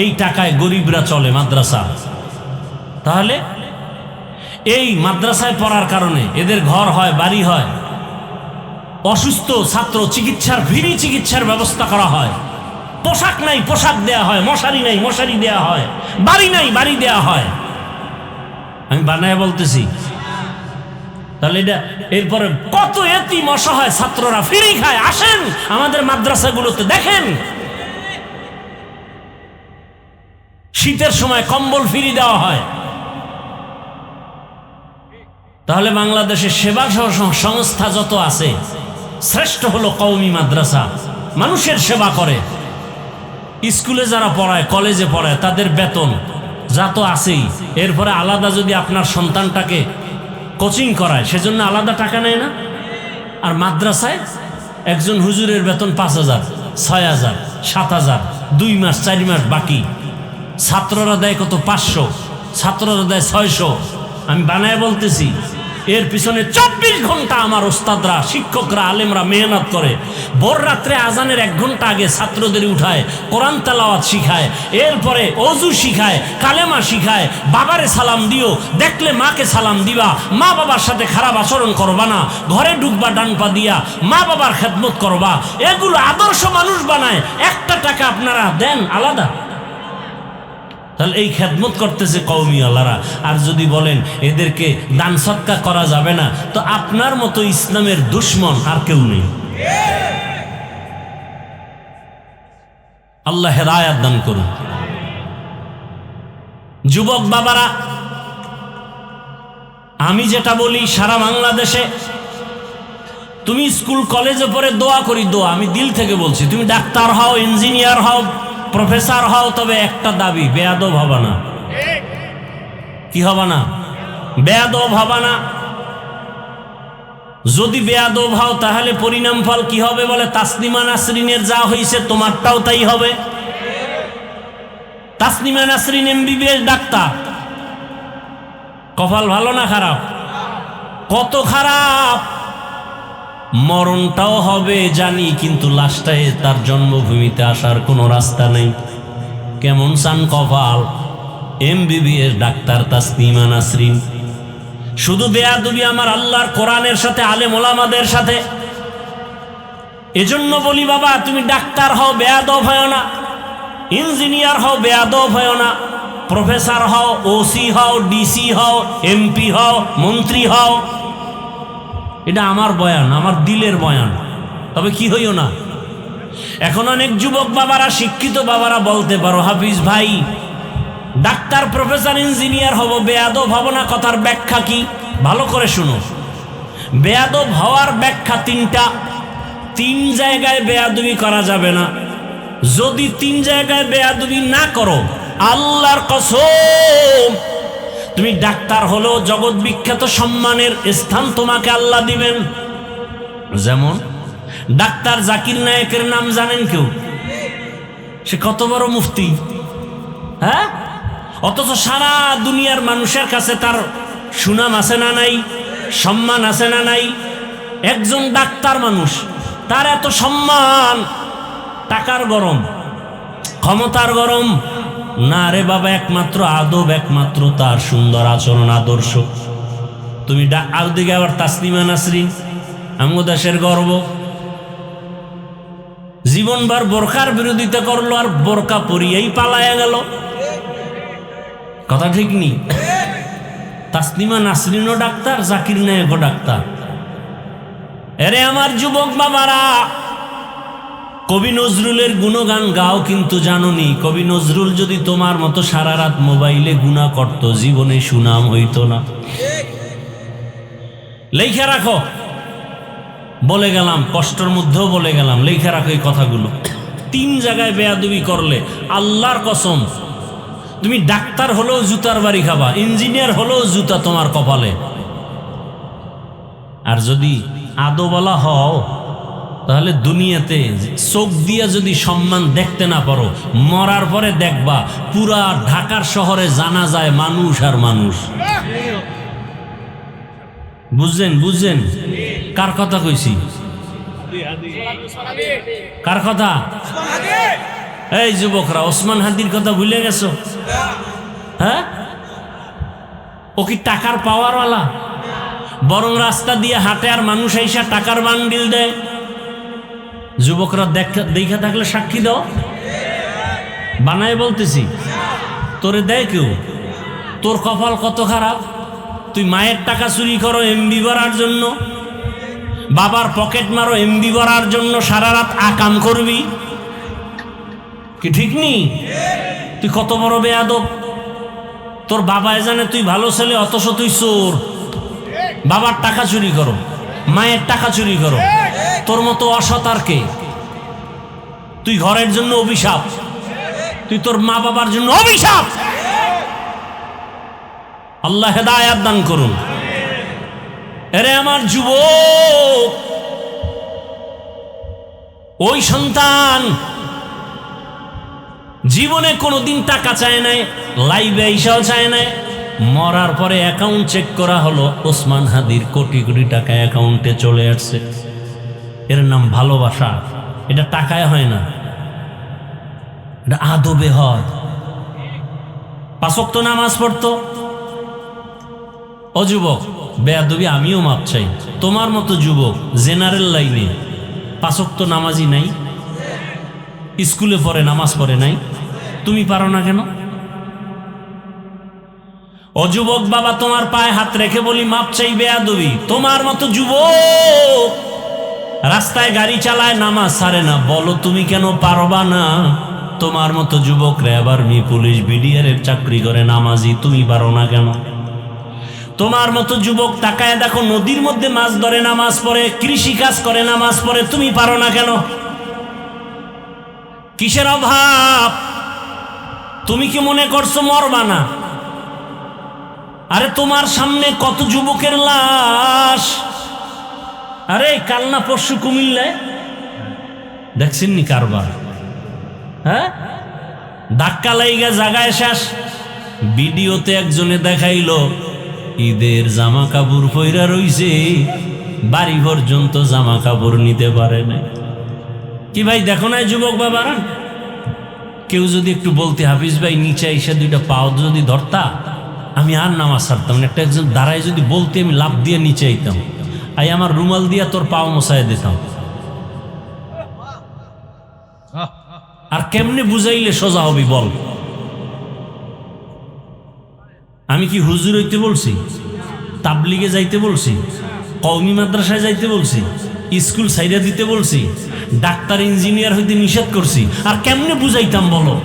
এই টাকায় গরিবরা চলে মাদ্রাসা। তাহলে এই মাদ্রাসায় পড়ার কারণে এদের ঘর হয়, বাড়ি হয়, অসুস্থ ছাত্র চিকিৎসার, ফ্রি চিকিৎসার ব্যবস্থা করা হয়, পোশাক নাই পোশাক দেয়া হয়, মশারি নাই মশারি দেয়া হয়, বাড়ি নাই বাড়ি দেয়া হয়। আমি বানায় বলতেছি। তাহলে এটা এরপরে কত এতিম অসহায় ছাত্ররা ফ্রি খায়। আসেন আমাদের মাদ্রাসাগুলোতে দেখেন, শীতের সময় কম্বল ফ্রি দেওয়া হয়। তাহলে বাংলাদেশের সেবা সংস্থা যত আছে, শ্রেষ্ঠ হলো কওমি মাদ্রাসা। মানুষের সেবা করে। স্কুলে যারা পড়ায়, কলেজে পড়ায়, তাদের বেতন যা তো আছেই। এরপরে আলাদা যদি আপনার সন্তানটাকে কোচিং করায়, সেজন্য আলাদা টাকা নেয় না? আর মাদ্রাসায় একজন হুজুরের বেতন 5,000, 6,000, 7,000, 2 মাস 4 মাস বাকি। ছাত্ররা দেয় কত? 500, ছাত্ররা দেয় 600। আমি বানায় বলতেছি, এর পিছনে 24 ঘন্টা আমার ওস্তাদরা, শিক্ষকরা, আলেমরা মেহনত করে। ভোর রাত্রে আজানের 1 ঘন্টা আগে ছাত্রদের উঠায়, কোরআন তেলাওয়াত শিখায়, এরপরে অজু শিখায়, কালেমা শিখায়। বাবারে সালাম দিও, দেখলে মাকে সালাম দিবা, মা বাবার সাথে খারাপ আচরণ করবা না, ঘরে ঢুকবা ডান পা দিয়া, মা বাবার খেদমত করবা। এগুলো আদর্শ মানুষ বানায়। 1 টাকা আপনারা দেন আলাদা, তাহলে এই খেদমত করতেছে কওমি আল্লাহরা। আর যদি বলেন এদেরকে দান সদকা করা যাবে না, তো আপনার মতো ইসলামের দুশ্মন আর কেউ নেই। আল্লাহ হেদায়াত দান করুন। যুবক বাবারা, আমি যেটা বলি, সারা বাংলাদেশে তুমি স্কুল কলেজে পড়ে দোয়া করি, দোয়া আমি দিল থেকে বলছি, তুমি ডাক্তার হও, ইঞ্জিনিয়ার হও, প্রফেসর হও, তবে একটা দাবি, বেয়াদব হবা না। কি হবা না? বেয়াদব হবা না। যদি বেয়াদব হও তাহলে পরিণাম ফল কি হবে বলে? তাসনিমা নাসরিনের যা হয়েছে তোমারটাও তাই হবে। তাসনিমা নাসরিন MBBS ডাক্তার, কপাল ভালো না খারাপ? কত খারাপ! মরণটাও হবে জানি, কিন্তু লাশটায় তার জন্মভূমিতে আসার কোনো রাস্তা নেই। কেমন চান কপাল! MBBS doctor Tasnima Nasrin. শুধু বেয়াদবি আমার আল্লাহর কোরআনের সাথে, আলেম ওলামাদের সাথে। এজন্য বলি বাবা, তুমি ডাক্তার হও, বেয়াদব হয় না। ইঞ্জিনিয়ার হও, বেয়াদব হয় না। প্রফেসর হও, OC হও, DC হও, MP হও, মন্ত্রী হও। এটা আমার বয়ান, আমার দিলের বয়ান। তবে কি হইও না। এখন অনেক যুবক বাবারা, শিক্ষিত বাবারা বলতে পারো, হাফিজ ভাই ডাক্তার, প্রফেসর, ইঞ্জিনিয়ার হব, বেয়াদব হব না। কথার ব্যাখ্যা কি? ভালো করে শুনো। বেয়াদব হওয়ার ব্যাখ্যা 3টা। 3 জায়গায় বেয়াদবি করা যাবে না। যদি 3 জায়গায় বেয়াদবি না করো, আল্লাহর কসম, তুমি ডাক্তার হলেও জগৎ বিখ্যাত সম্মানের স্থান তোমাকে আল্লাহ দিবেন। যেমন ডাক্তার জাকির নায়েকের নাম জানেন কেউ? সে কত বড় মুফতি, হ্যাঁ? অথচ সারা দুনিয়ার মানুষের কাছে তার সুনাম আছে না নাই? সম্মান আছে না নাই? একজন ডাক্তার মানুষ, তার এত সম্মান, টাকার গরম, ক্ষমতার গরম না রে বাবা। একমাত্র আদব, একমাত্র তার সুন্দর আচরণ, আদর্শ। তুমি আর দিকে আবার তাসনিমা নাসরিন, আমগো দেশের গর্ব, জীবনভর বোরকার বিরোধিতা করলো, আর বোরকা পরিয়েই পালায়া গেল। কথা ঠিক নেই? তাসনিমা নাসরিনও ডাক্তার, জাকির নায়েকও ডাক্তার। এরে আমার যুবক বাবারা, কবি নজরুলের গুণগান গাও, কিন্তু জানোনি কবি নজরুল যদি তোমার মতো সারা রাত মোবাইলে গুনাহ করত, জীবনে সুনাম হইতো না। লেখা রাখো, বলে গেলাম, কষ্টের মধ্যেও বলে গেলাম, লেখা রাখো এই কথাগুলো। 3 জায়গায় বেয়াদবি করলে আল্লাহর কসম, তুমি ডাক্তার হলেও জুতার বাড়ি খাবা, ইঞ্জিনিয়ার হলেও জুতা তোমার কপালে। আর যদি আদোওয়ালা হও, তাহলে দুনিয়াতে চোখ দিয়ে যদি সম্মান দেখতে না পারো, মরার পরে দেখবা পুরা ঢাকার শহরে জানা যায় মানুষ আর মানুষ। বুঝছেন? বুঝছেন কার কথা কইছি? কার কথা? এই যুবকরা, ওসমান হাদির কথা ভুলে গেছো? হ্যাঁ, ও কি টাকার পাওয়ারওয়ালা? বরং রাস্তা দিয়ে হাঁটে আর মানুষ আইসা টাকার বান্ডিল দেয়। যুবকরা দেখা থাকলে সাক্ষী দাও, বানায় বলতেছি। তোরে দেয় কেউ? তোর কপাল কত খারাপ! তুই মায়ের টাকা চুরি করো MB ভরার জন্য, বাবার পকেট মারো MB ভরার জন্য, সারা রাত আকাম করবি। কি ঠিক নি? তুই কত বড় বেয়াদব! তোর বাবাই জানে তুই ভালো ছেলে, অথচ তুই চোর। বাবার টাকা চুরি করো, মায়ের টাকা চুরি করো। তোর মতো অসৎ আর কে? তুই ঘরের জন্য অভিশাপ, তুই তোর মা বাবার জন্য অভিশাপ। আল্লাহ হেদায়াত দান করুন। আরে আমার যুবক, ওই সন্তান জীবনে কোনোদিন টাকা চায় নাই, লাইভে আইসাও চায় নাই। মরার পরে অ্যাকাউন্ট চেক করা হলো, ওসমান হাদির কোটি কোটি টাকা অ্যাকাউন্টে চলে আসছে। এর নাম ভালোবাসা। এটা টাকায় হয় না, এটা আদবে হয়। 5 ওয়াক্ত নামাজ পড়তো। ও যুবক, বেয়াদবি আমিও মাপ চাই। তোমার মতো যুবক জেনারেল লাইনে 5 ওয়াক্ত নামাজই নাই, স্কুলে পড়ে নামাজ পড়ে নাই, তুমি পারো না কেন? ও যুবক বাবা, তোমার পায়ে হাত রেখে বলি মাপ চাই, বেয়াদবি। তোমার মতো যুবক রাস্তায় গাড়ি চালায়, নামাজ ছাড়ে না, বলো তুমি কেন পারবা না? তোমার মতো যুবক র্যাব, আর্মি, পুলিশ, বিডিআর এর চাকরি করে, নামাজি, তুমি পারো না কেন? তোমার মতো যুবক তাকায় দেখো, নদীর মধ্যে মাছ ধরে নামাজ পড়ে, কৃষি কাজ করে নামাজ পড়ে, তুমি পারো না কেন? কিসের অভাব? তুমি কি মনে করছো মরবা না? আরে তোমার সামনে কত যুবকের লাশ। আরে কাল না পরশু কুমিল্লায় দেখছেন নি কারবার? হ্যাঁ, ধাক্কা লাইগা জায়গায় শেষ। ভিডিওতে একজনে দেখাইলো ঈদের জামা কাপড় পইরা রইছে, বাড়ি পর্যন্ত জামা কাপড় নিতে পারে না। কি ভাই দেখো না যুবক বাবারা? কেউ যদি একটু বলতে, হাফিজ ভাই নিচে এসে 2টা পাও যদি ধরতা, আমি আর নামাজ ছাড়তাম না। একজন দাঁড়ায় যদি বলতে, আমি লাফ দিয়ে নিচে আইতাম, আই আমার রুমাল দিয়া তোর পাও মশায় দিতাম। আর কেমনে বুঝাইলে সোজা হবি বল? আমি কি হুজুর হইতে বলছি? তাবলিগে যাইতে বলছি? কওমি মাদ্রাসায় যাইতে বলছি? স্কুল সাইডা দিতে বলছি? ডাক্তার ইঞ্জিনিয়ার হইতে নিষেধ করছি? আর কেমনে বুঝাইতাম বলো?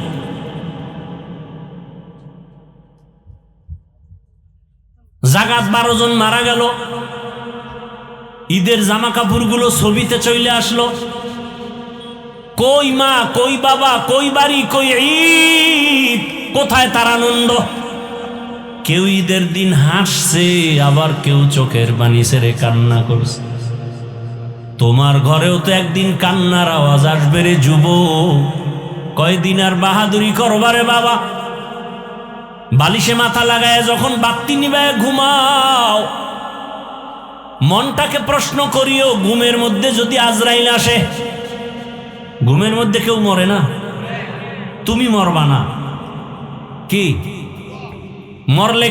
জাগাত 12 জন মারা গেল, ঈদের জামা কাপড়গুলো ছবিতে চলে আসলো। কই মা, কই বাবা, কই বাড়ি, কই ঈদ? কোথায় তার আনন্দ? কেউ ঈদের দিন হাসছে, আবার কেউ চোখের পানি ছেড়ে কান্না করছে। তোমার ঘরেও তো একদিন কান্নার আওয়াজ আসবে রে যুবক। কয়দিন আর বাহাদুরি করবারে বাবা? বালিশে মাথা লাগায় যখন বাতি নিবায় ঘুমাও, মনটাকে প্রশ্ন করিও, ঘুমের মধ্যে যদি আজরাইল আসে? ঘুমের মধ্যে কেউ মরে না, তুমি মরবা না। কি মরলে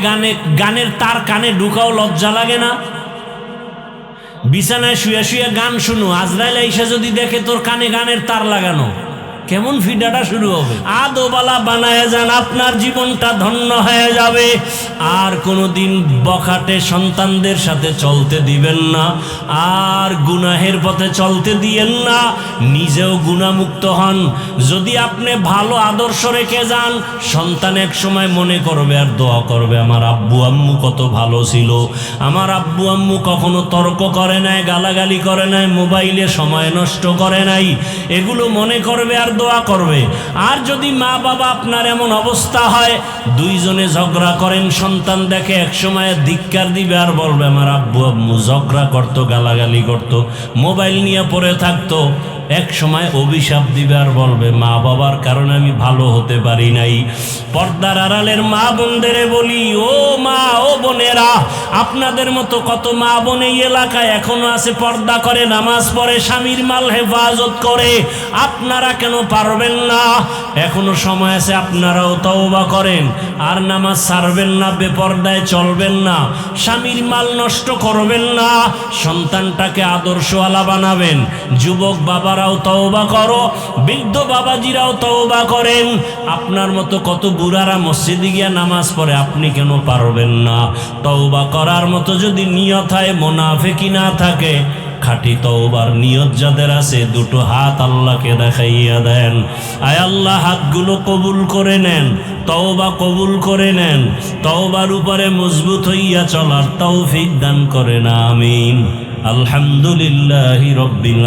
গানের তার কানে ঢুকাও লজ্জা লাগে না? বিছানায় শুয়ে শুয়ে গান শুনো, আজরাইল আইসা যদি দেখে তোর কানে গানের তার লাগানো, কেমন ফিডাটা শুরু হবে? আদোবালা বানায় যান, আপনার জীবনটা ধন্য হয়ে যাবে। আর কোনোদিন বখাটে সন্তানদের সাথে চলতে দিবেন না, আর গুনাহের পথে চলতে দিয়েন না, নিজেও গুনাহমুক্ত হন। যদি আপনি ভালো আদর্শ রেখে যান, সন্তান এক সময় মনে করবে আর দোয়া করবে, আমার আব্বু আম্মু কত ভালো ছিল, আমার আব্বু আম্মু কখনো তর্ক করে নাই, গালাগালি করে নাই, মোবাইলে সময় নষ্ট করে নাই, এগুলো মনে করবে আর দোয়া করবে। আর যদি মা বাবা আপনার এমন অবস্থা হয়, 2 জনে ঝগড়া করেন, সন্তান দেখে এক সময় ধিক্কার দিবে আর বলবে আমার আব্বু আম্মু ঝগড়া করতো, গালাগালি করতো, মোবাইল নিয়ে পড়ে থাকতো, এক সময় অভিশাপ দিবে আর বলবে মা বাবার কারণে আমি ভালো হতে পারি নাই। পর্দার আড়ালের মা বোনদের বলি, ও মা, ও বোনেরা, আপনাদের মতো কত মা বোন এই এলাকায় এখনো আছে, পর্দা করে, নামাজ পড়ে, স্বামীর মাল হেফাজত করে। আপনারা কেন পারবেন না? এখনো সময় আছে, আপনারাও তওবা করেন, আর নামাজ ছাড়বেন না, বেপর্দায় চলবেন না, স্বামীর মাল নষ্ট করবেন না, সন্তানটাকে আদর্শওয়ালা বানাবেন। যুবক বাবারাও তওবা করো, বৃদ্ধ বাবাজিরাও তওবা করেন। আপনার মতো কত বুড়ারা মসজিদে গিয়া নামাজ পড়ে, আপনি কেন পারবেন না? তওবা করার মতো যদি নিয়ত হয়, মুনাফিকি না থাকে, খাঁটি তওবার নিয়ত যাদের আছে, 2টো হাত আল্লাহকে দেখাইয়া দেন। আয় আল্লাহ, হাতগুলো কবুল করে নেন, তওবা কবুল করে নেন, তওবার উপরে মজবুত হইয়া চলার তৌফিক দান করেন, আমিন। আলহামদুলিল্লাহি রাব্বিল